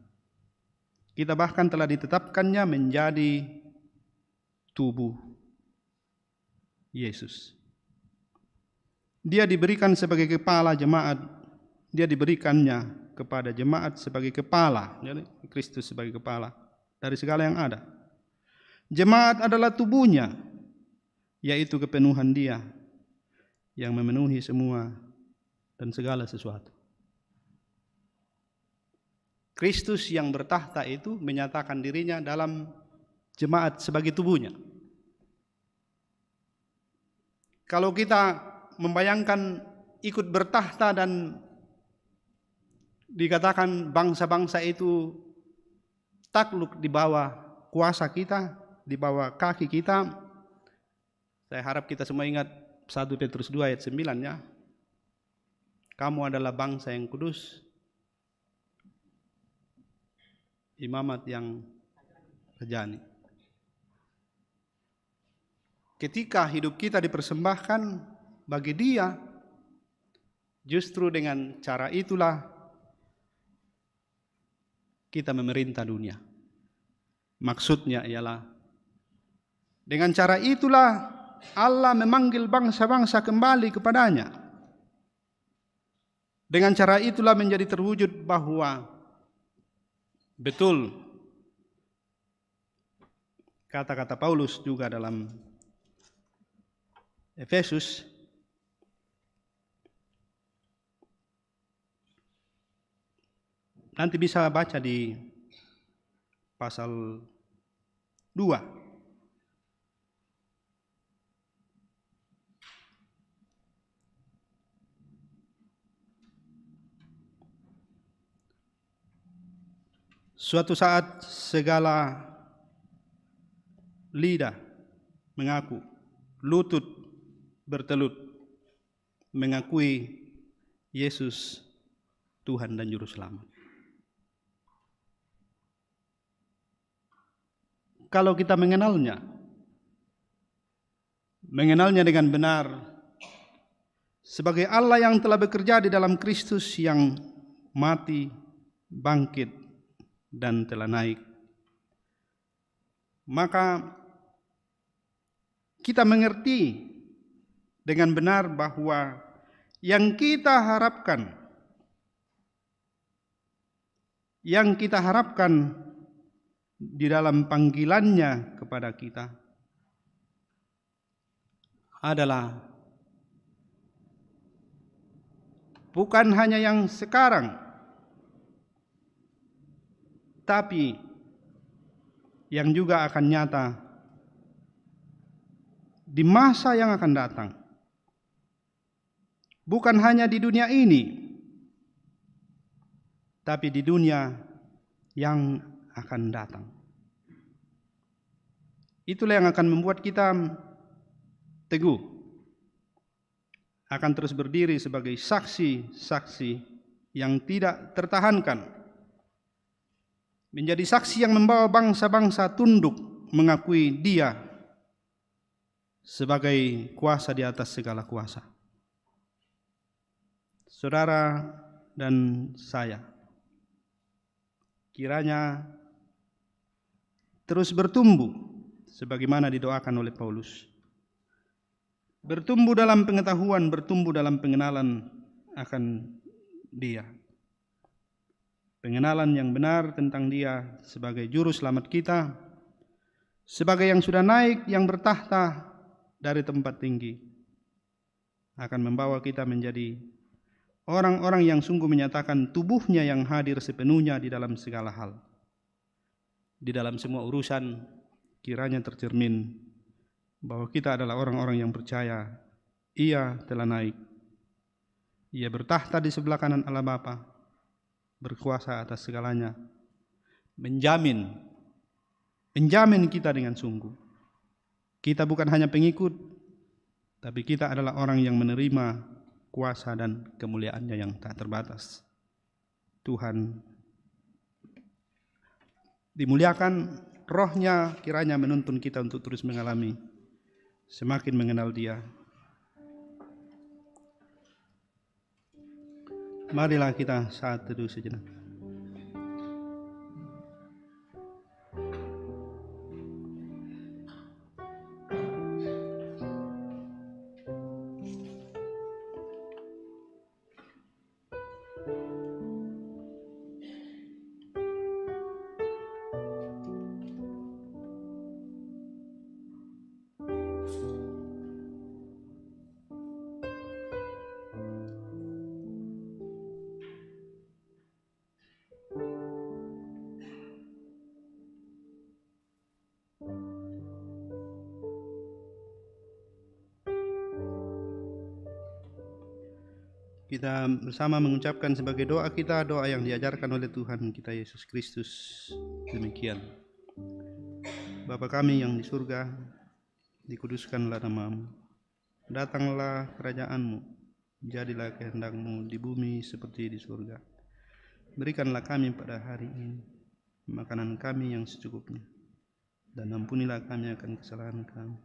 Kita bahkan telah ditetapkannya menjadi tubuh Yesus. Dia diberikan sebagai kepala jemaat. Dia diberikannya kepada jemaat sebagai kepala. Jadi Kristus sebagai kepala dari segala yang ada. Jemaat adalah tubuhnya, yaitu kepenuhan dia yang memenuhi semua dan segala sesuatu. Kristus yang bertahta itu menyatakan dirinya dalam jemaat sebagai tubuhnya. Kalau kita membayangkan ikut bertahta dan dikatakan bangsa-bangsa itu takluk di bawah kuasa kita, di bawah kaki kita, saya harap kita semua ingat 1 Petrus 2 ayat 9 ya. Kamu adalah bangsa yang kudus, imamat yang rajani. Ketika hidup kita dipersembahkan bagi Dia, justru dengan cara itulah kita memerintah dunia. Maksudnya ialah dengan cara itulah Allah memanggil bangsa-bangsa kembali kepadanya. Dengan cara itulah menjadi terwujud bahwa betul kata-kata Paulus juga dalam Efesus, nanti bisa baca di pasal 2. Suatu saat segala lidah mengaku, lutut bertelut mengakui Yesus Tuhan dan Juru Selamat. Kalau kita mengenalnya dengan benar sebagai Allah yang telah bekerja di dalam Kristus yang mati, bangkit, dan telah naik, maka kita mengerti dengan benar bahwa yang kita harapkan di dalam panggilannya kepada kita adalah bukan hanya yang sekarang, tapi yang juga akan nyata di masa yang akan datang. Bukan hanya di dunia ini, tapi di dunia yang akan datang. Itulah yang akan membuat kita teguh, akan terus berdiri sebagai saksi-saksi yang tidak tertahankan, menjadi saksi yang membawa bangsa-bangsa tunduk mengakui Dia sebagai kuasa di atas segala kuasa. Saudara dan saya, kiranya terus bertumbuh sebagaimana didoakan oleh Paulus. Bertumbuh dalam pengetahuan, bertumbuh dalam pengenalan akan Dia. Pengenalan yang benar tentang Dia sebagai Juru Selamat kita, sebagai yang sudah naik, yang bertahta dari tempat tinggi, akan membawa kita menjadi orang-orang yang sungguh menyatakan tubuhnya yang hadir sepenuhnya di dalam segala hal. Di dalam semua urusan kiranya tercermin bahwa kita adalah orang-orang yang percaya Ia telah naik. Ia bertahta di sebelah kanan Allah Bapa, berkuasa atas segalanya, menjamin kita dengan sungguh. Kita bukan hanya pengikut, tapi kita adalah orang yang menerima kuasa dan kemuliaannya yang tak terbatas. Tuhan dimuliakan, Roh-Nya kiranya menuntun kita untuk terus mengalami, semakin mengenal Dia. Marilah kita saat teduh sejenak. Kita bersama mengucapkan sebagai doa kita, doa yang diajarkan oleh Tuhan kita Yesus Kristus. Demikian. Bapa kami yang di surga, dikuduskanlah nama-Mu. Datanglah kerajaan-Mu, jadilah kehendak-Mu di bumi seperti di surga. Berikanlah kami pada hari ini makanan kami yang secukupnya, dan ampunilah kami akan kesalahan kami,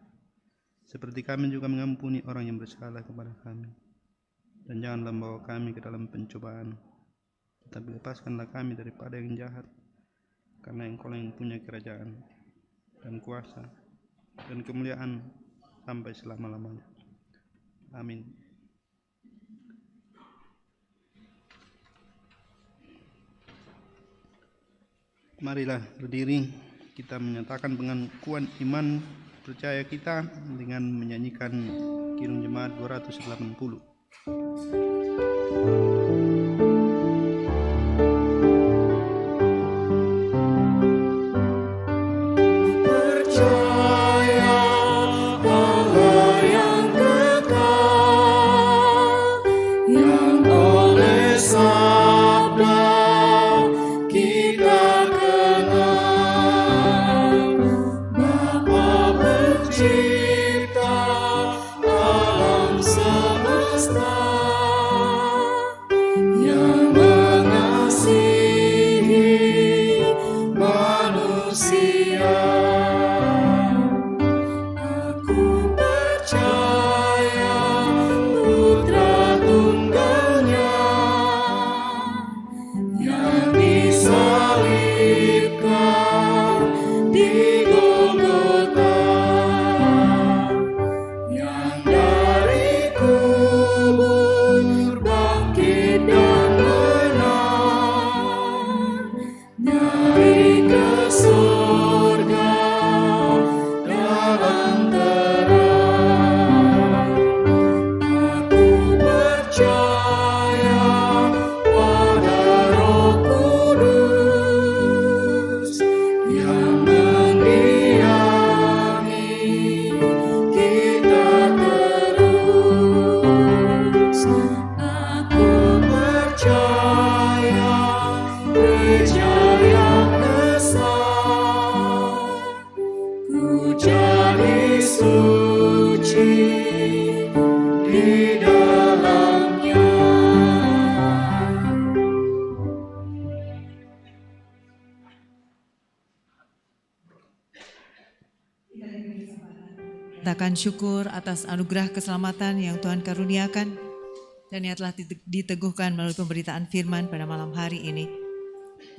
seperti kami juga mengampuni orang yang bersalah kepada kami. Dan janganlah membawa kami ke dalam pencobaan, tetapi lepaskanlah kami daripada yang jahat, karena Engkau yang punya kerajaan dan kuasa dan kemuliaan sampai selama-lamanya. Amin. Marilah berdiri, kita menyatakan pengakuan iman percaya kita dengan menyanyikan Kidung Jemaat 280. Percaya suci di dalamnya. Katakan syukur atas anugerah keselamatan yang Tuhan karuniakan dan yang telah diteguhkan melalui pemberitaan firman pada malam hari ini.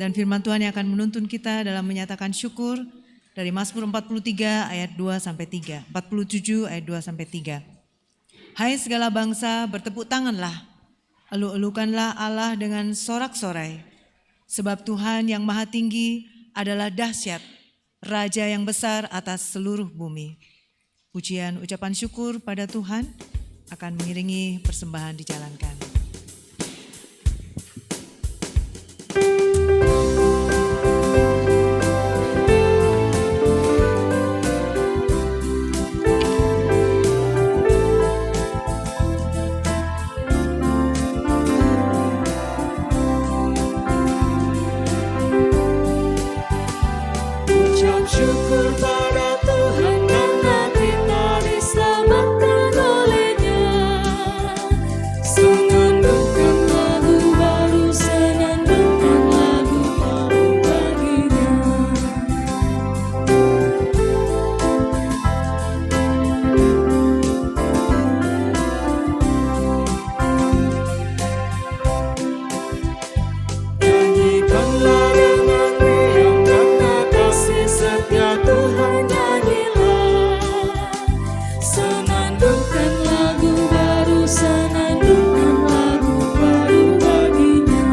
Dan firman Tuhan yang akan menuntun kita dalam menyatakan syukur dari Mazmur 43 ayat 2-3, 47 ayat 2-3. Hai segala bangsa, bertepuk tanganlah, elu-elukanlah Allah dengan sorak-sorai. Sebab Tuhan yang maha tinggi adalah dahsyat, Raja yang besar atas seluruh bumi. Pujian ucapan syukur pada Tuhan akan mengiringi persembahan dijalankan. Ucap syukur pada Tuhan karena kita diselamatkan oleh-Nya. Senandungkan lagu baru, senandungkan lagu baru bagi-Nya. Nyanyikanlah dengan riang karena kasih setia Tuhan, nyanyilah. Senandungkan lagu baru, senandungkan lagu baru bagi-Nya.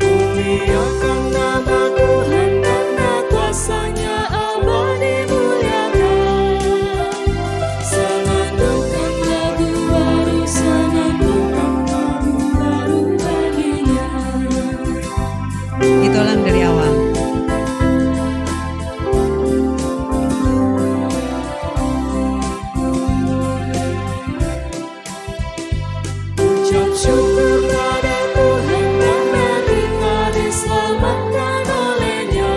Muliakan nama Tuhan karena kuasa-Nya abadi muliakan. Senandungkan lagu baru, senandungkan lagu baru bagi-Nya. Kita ulang dari awal. Ucap syukur pada Tuhan karena kita diselamatkan oleh-Nya.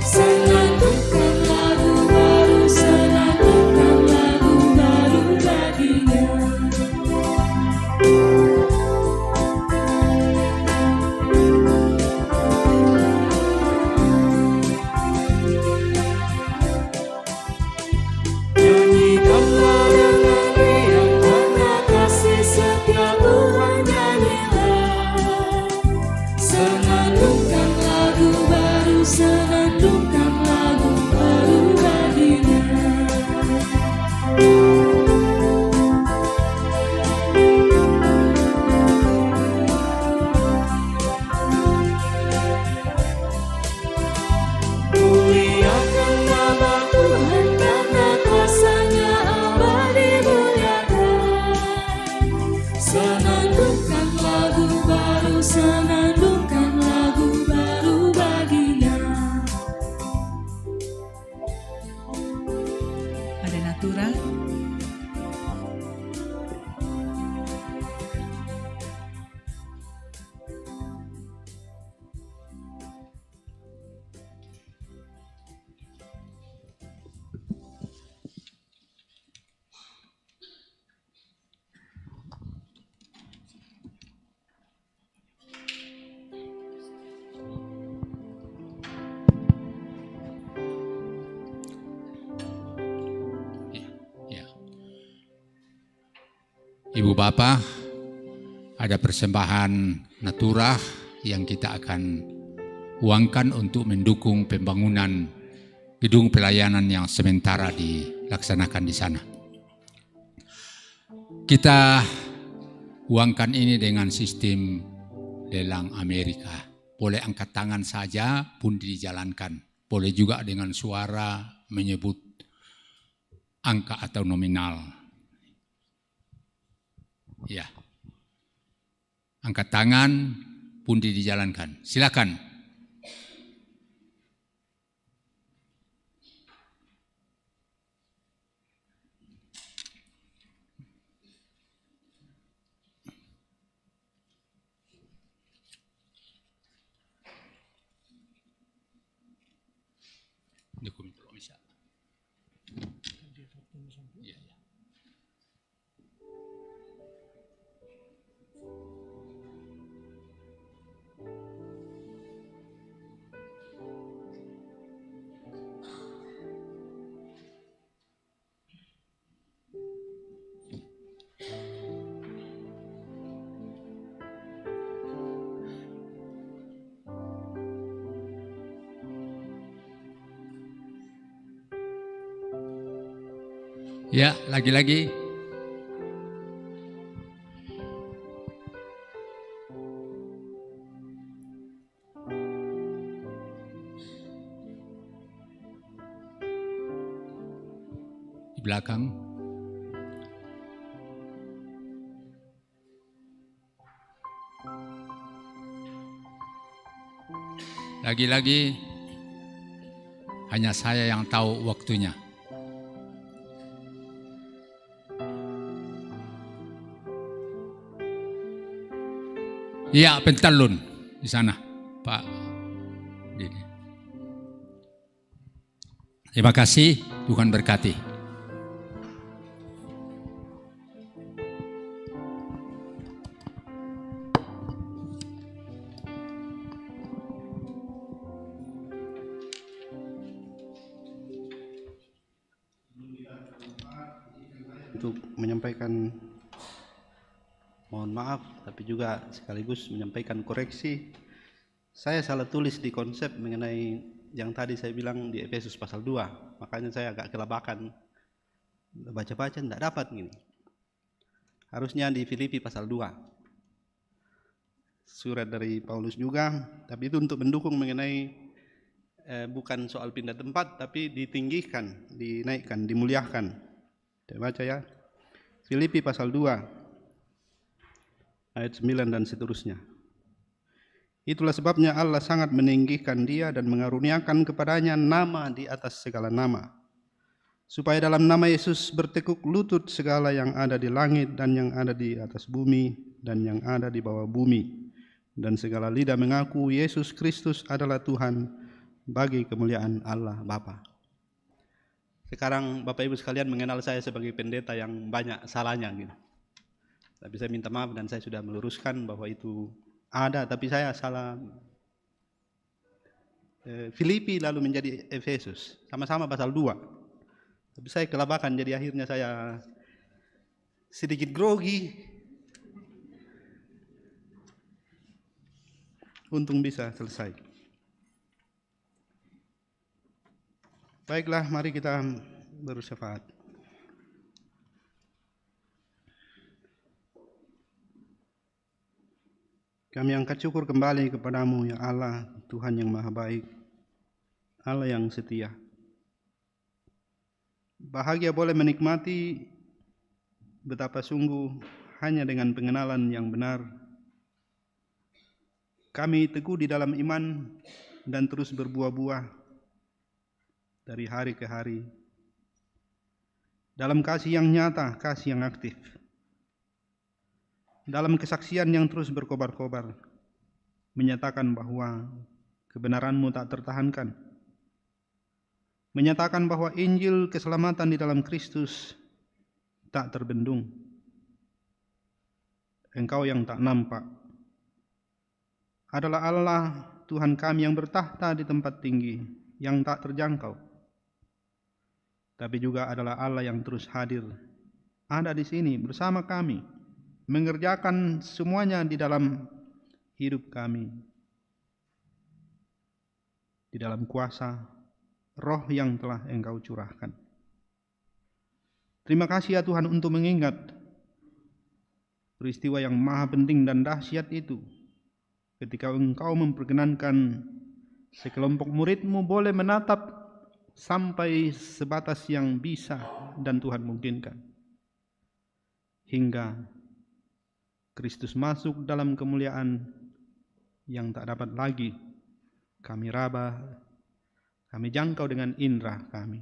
Senandungkan lagu baru, senandungkan lagu baru bagi-Nya. Nyanyikanlah dengan riang karena kasih setia Tuhan, nyanyilah. Senandungkan lagu baru, senandungkan lagu baru bagi-Nya. Muliakan nama Tuhan karena kuasa-Nya abadi muliakan. Senandungkan lagu baru, senandungkan lagu baru bagi-Nya. Ada Natura. Ya. Ibu Bapak, ada persembahan Natura yang kita akan uangkan untuk mendukung pembangunan gedung pelayanan yang sementara dilaksanakan di sana. Kita uangkan ini dengan sistem lelang Amerika. Boleh angkat tangan saja pun dijalankan. Boleh juga dengan suara menyebut angka atau nominal. Ya. Angkat tangan pun dijalankan. Silakan. bisa. Iya, iya. Ya, lagi-lagi. Di belakang. Lagi-lagi hanya saya yang tahu waktunya. Iya, pentalun di sana, Pak Didi. Terima kasih, Tuhan berkati. Untuk menyampaikan mohon maaf, tapi juga sekaligus menyampaikan koreksi. Saya salah tulis di konsep mengenai yang tadi saya bilang di Efesus pasal 2, makanya saya agak kelabakan. Baca-baca tidak dapat gini. Harusnya di Filipi pasal 2. Surat dari Paulus juga, tapi itu untuk mendukung mengenai bukan soal pindah tempat, tapi ditinggikan, dinaikkan, dimuliakan. Kita baca ya. Filipi pasal 2. Ayat 9 dan seterusnya. Itulah sebabnya Allah sangat meninggikan dia dan mengaruniakan kepadanya nama di atas segala nama, supaya dalam nama Yesus bertekuk lutut segala yang ada di langit dan yang ada di atas bumi dan yang ada di bawah bumi, dan segala lidah mengaku Yesus Kristus adalah Tuhan bagi kemuliaan Allah Bapa. Sekarang Bapak Ibu sekalian mengenal saya sebagai pendeta yang banyak salahnya gitu. Tapi saya minta maaf dan saya sudah meluruskan bahwa itu ada, tapi saya salah Filipi lalu menjadi Efesus, sama-sama pasal 2. Tapi saya kelabakan, jadi akhirnya saya sedikit grogi. Untung bisa selesai. Baiklah, mari kita bersyafaat. Kami angkat syukur kembali kepadamu ya Allah, Tuhan yang maha baik, Allah yang setia. Bahagia boleh menikmati betapa sungguh hanya dengan pengenalan yang benar kami teguh di dalam iman dan terus berbuah-buah dari hari ke hari dalam kasih yang nyata, kasih yang aktif, dalam kesaksian yang terus berkobar-kobar, menyatakan bahwa kebenaran-Mu tak tertahankan, menyatakan bahwa Injil keselamatan di dalam Kristus tak terbendung. Engkau yang tak nampak adalah Allah Tuhan kami yang bertahta di tempat tinggi, yang tak terjangkau, tapi juga adalah Allah yang terus hadir, ada di sini bersama kami, mengerjakan semuanya di dalam hidup kami, di dalam kuasa Roh yang telah Engkau curahkan. Terima kasih ya Tuhan untuk mengingat peristiwa yang maha penting dan dahsyat itu, ketika Engkau memperkenankan sekelompok murid-Mu boleh menatap sampai sebatas yang bisa dan Tuhan mungkinkan, hingga Kristus masuk dalam kemuliaan yang tak dapat lagi kami raba, kami jangkau dengan indera kami.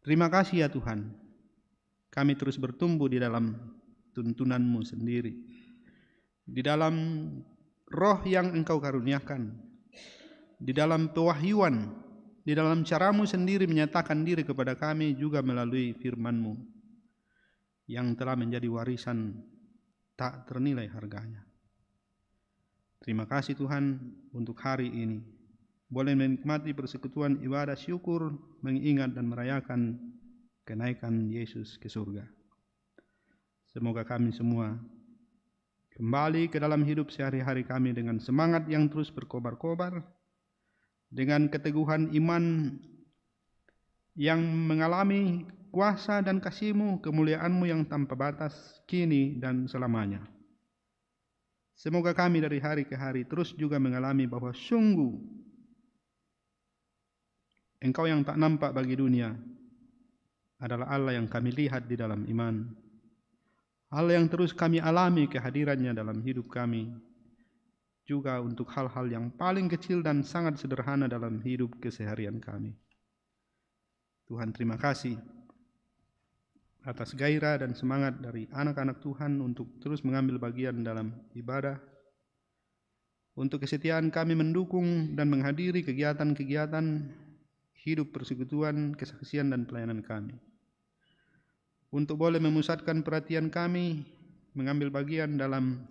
Terima kasih ya Tuhan, kami terus bertumbuh di dalam tuntunan-Mu sendiri, di dalam Roh yang Engkau karuniakan, di dalam pewahyuan di dalam caramu sendiri menyatakan diri kepada kami juga melalui firman-Mu yang telah menjadi warisan tak ternilai harganya. Terima kasih Tuhan untuk hari ini. Boleh menikmati persekutuan ibadah syukur, mengingat dan merayakan kenaikan Yesus ke surga. Semoga kami semua kembali ke dalam hidup sehari-hari kami dengan semangat yang terus berkobar-kobar, dengan keteguhan iman yang mengalami kuasa dan kasih-Mu, kemuliaan-Mu yang tanpa batas, kini dan selamanya. Semoga kami dari hari ke hari terus juga mengalami bahwa sungguh Engkau yang tak nampak bagi dunia adalah Allah yang kami lihat di dalam iman. Allah yang terus kami alami kehadirannya dalam hidup kami, juga untuk hal-hal yang paling kecil dan sangat sederhana dalam hidup keseharian kami. Tuhan, terima kasih atas gairah dan semangat dari anak-anak Tuhan untuk terus mengambil bagian dalam ibadah, untuk kesetiaan kami mendukung dan menghadiri kegiatan-kegiatan hidup persekutuan, kesaksian dan pelayanan kami, untuk boleh memusatkan perhatian kami mengambil bagian dalam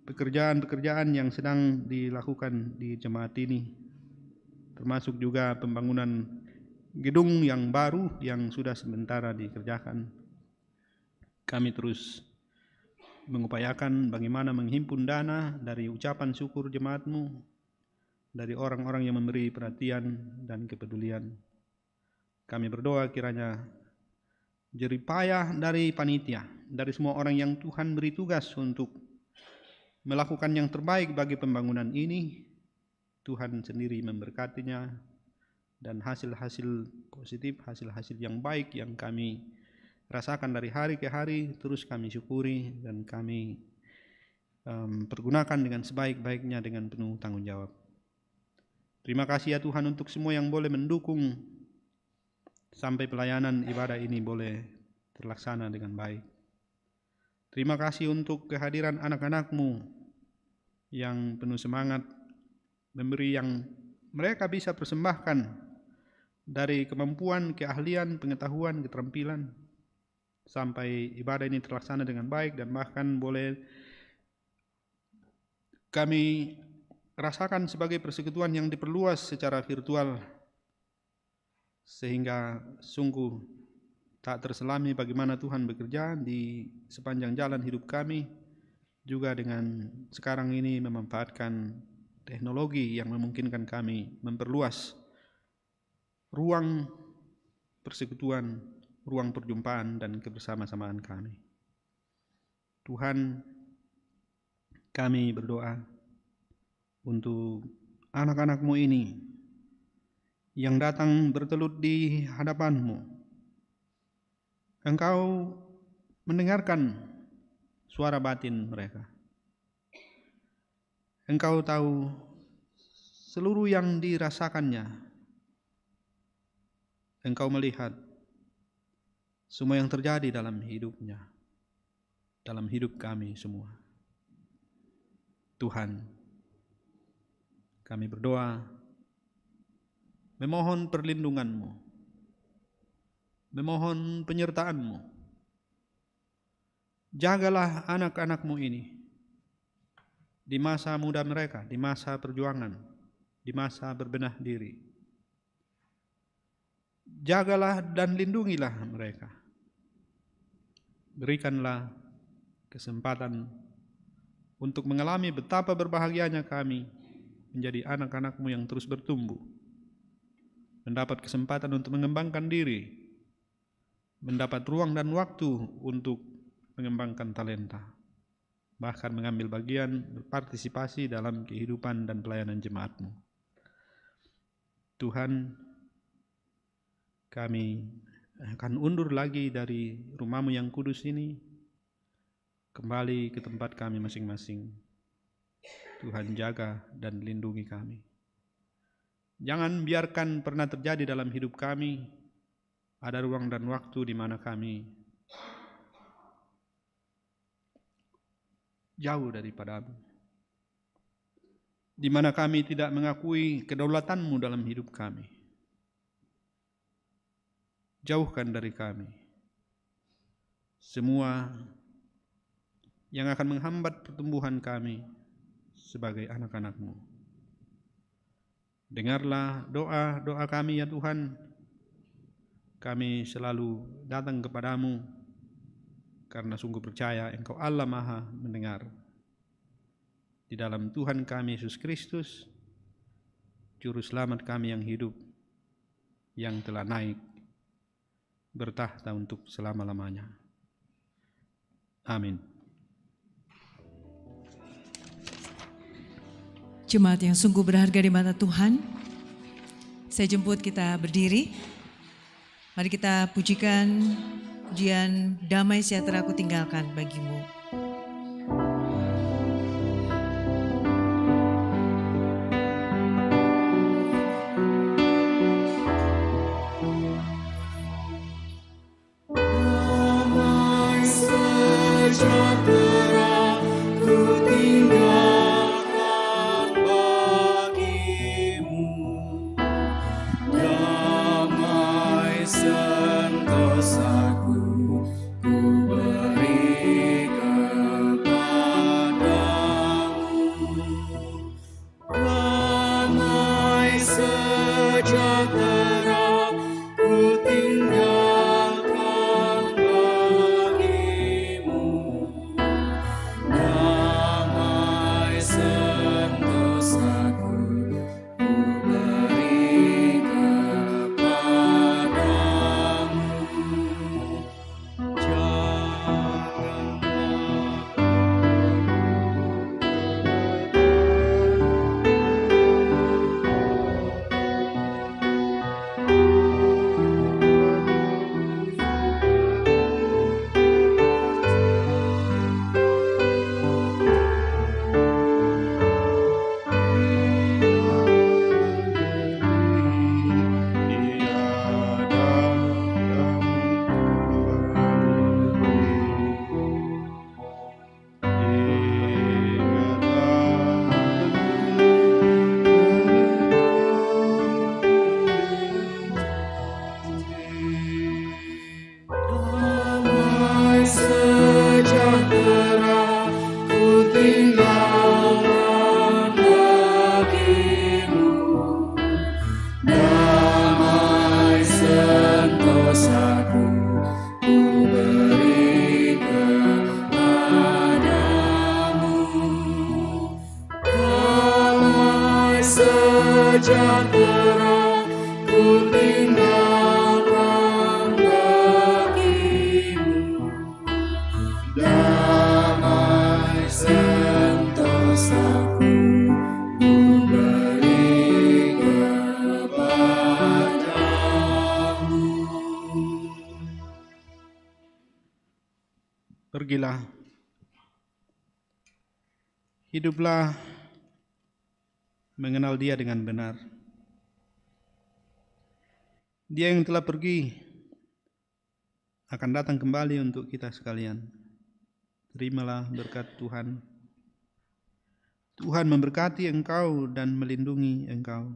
pekerjaan-pekerjaan yang sedang dilakukan di jemaat ini, termasuk juga pembangunan gedung yang baru yang sudah sementara dikerjakan. Kami terus mengupayakan bagaimana menghimpun dana dari ucapan syukur jemaat-Mu, dari orang-orang yang memberi perhatian dan kepedulian. Kami berdoa kiranya jerih payah dari panitia, dari semua orang yang Tuhan beri tugas untuk melakukan yang terbaik bagi pembangunan ini, Tuhan sendiri memberkatinya, dan hasil-hasil positif, hasil-hasil yang baik yang kami rasakan dari hari ke hari terus kami syukuri dan kami pergunakan dengan sebaik-baiknya dengan penuh tanggung jawab. Terima kasih ya Tuhan untuk semua yang boleh mendukung sampai pelayanan ibadah ini boleh terlaksana dengan baik. Terima kasih untuk kehadiran anak-anak-Mu yang penuh semangat memberi yang mereka bisa persembahkan dari kemampuan, keahlian, pengetahuan, keterampilan sampai ibadah ini terlaksana dengan baik, dan bahkan boleh kami rasakan sebagai persekutuan yang diperluas secara virtual, sehingga sungguh tak terselami bagaimana Tuhan bekerja di sepanjang jalan hidup kami, juga dengan sekarang ini memanfaatkan teknologi yang memungkinkan kami memperluas ruang persekutuan, ruang perjumpaan dan kebersama-samaan kami. Tuhan, kami berdoa untuk anak-anak-Mu ini yang datang bertelut di hadapan-Mu. Engkau mendengarkan suara batin mereka. Engkau tahu seluruh yang dirasakannya. Engkau melihat semua yang terjadi dalam hidupnya, dalam hidup kami semua. Tuhan, kami berdoa, memohon perlindungan-Mu, memohon penyertaan-Mu. Jagalah anak-anak-Mu ini di masa muda mereka, di masa perjuangan, di masa berbenah diri. Jagalah dan lindungilah mereka. Berikanlah kesempatan untuk mengalami betapa berbahagianya kami menjadi anak-anak-Mu yang terus bertumbuh, mendapat kesempatan untuk mengembangkan diri, mendapat ruang dan waktu untuk mengembangkan talenta, bahkan mengambil bagian berpartisipasi dalam kehidupan dan pelayanan jemaat-Mu. Tuhan, kami akan undur lagi dari rumah-Mu yang kudus ini, kembali ke tempat kami masing-masing. Tuhan, jaga dan lindungi kami. Jangan biarkan pernah terjadi dalam hidup kami ada ruang dan waktu di mana kami jauh daripada-Mu. di mana kami tidak mengakui kedaulatan-Mu dalam hidup kami. Jauhkan dari kami semua yang akan menghambat pertumbuhan kami sebagai anak-anak-Mu. Dengarlah doa-doa kami ya Tuhan. Kami selalu datang kepadamu karena sungguh percaya Engkau Allah Maha mendengar. Di dalam Tuhan kami Yesus Kristus, Juru Selamat kami yang hidup, yang telah naik, bertahta untuk selama-lamanya. Amin. Jemaat yang sungguh berharga di mata Tuhan, saya jemput kita berdiri. Mari kita pujikan pujian Damai Sejahtera Ku Tinggalkan Bagimu. Damai sejahtera ku tinggalkan bagimu, damai sentosaku ku beri kepadamu. Damai sejahtera ku tinggalkan bagimu, damai sentosaku ku beri kepadamu. Damai sejahtera ku tinggalkan bagimu, damai sentosaku ku beri kepadamu. Damai sejahtera ku tinggalkan bagimu, damai sentosaku ku beri kepadamu. Pergilah, hiduplah mengenal Dia dengan benar. Dia yang telah pergi akan datang kembali untuk kita sekalian. Terimalah berkat Tuhan. Tuhan memberkati engkau dan melindungi engkau.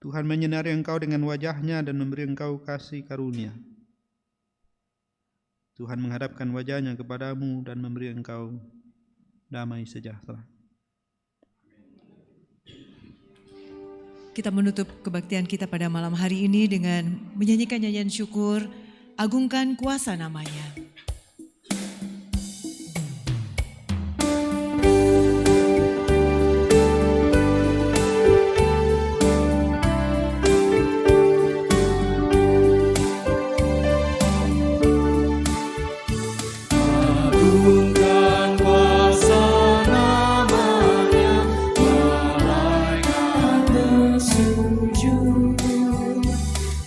Tuhan menyinari engkau dengan wajah-Nya dan memberi engkau kasih karunia. Tuhan menghadapkan wajah-Nya kepadamu dan memberi engkau damai sejahtera. Kita menutup kebaktian kita pada malam hari ini dengan menyanyikan nyanyian syukur, agungkan kuasa namanya. Agungkan kuasa namanya, malaikat bersujud,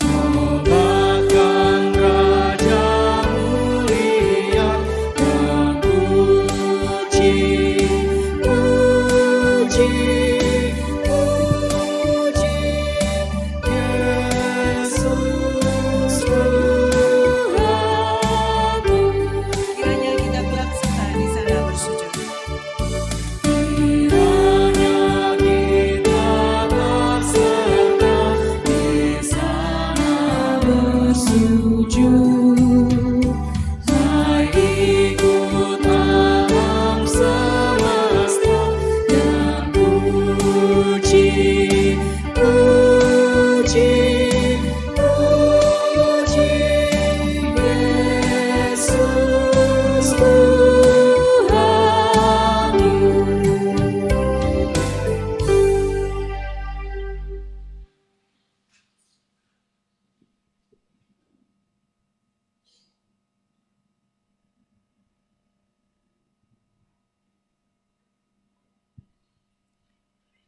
nobatkan Raja mulia.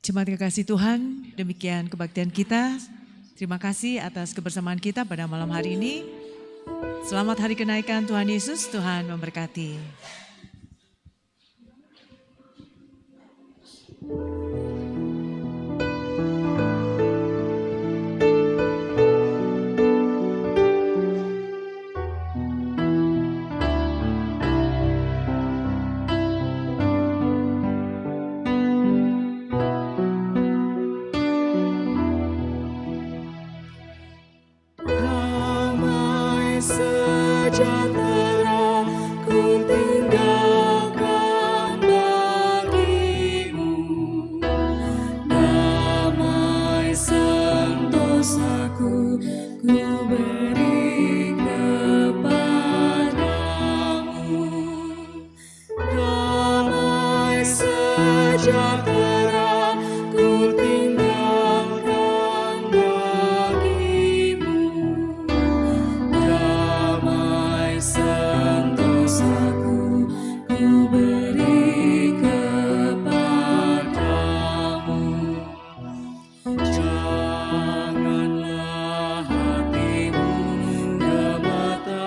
Jemaat kekasih Tuhan, demikian kebaktian kita. Terima kasih atas kebersamaan kita pada malam hari ini. Selamat hari kenaikan Tuhan Yesus, Tuhan memberkati. Damai sejahtera ku tinggalkan bagimu, damai sentosaku ku beri kepadamu, damai sejahtera ku tinggalkan bagimu, damai sentosaku ku beri kepadamu. Janganlah hatimu gemetar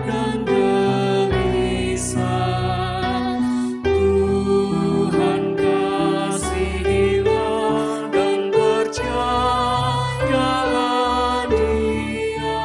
dan gelisah, Tuhan kasihilah dan percayalah Dia.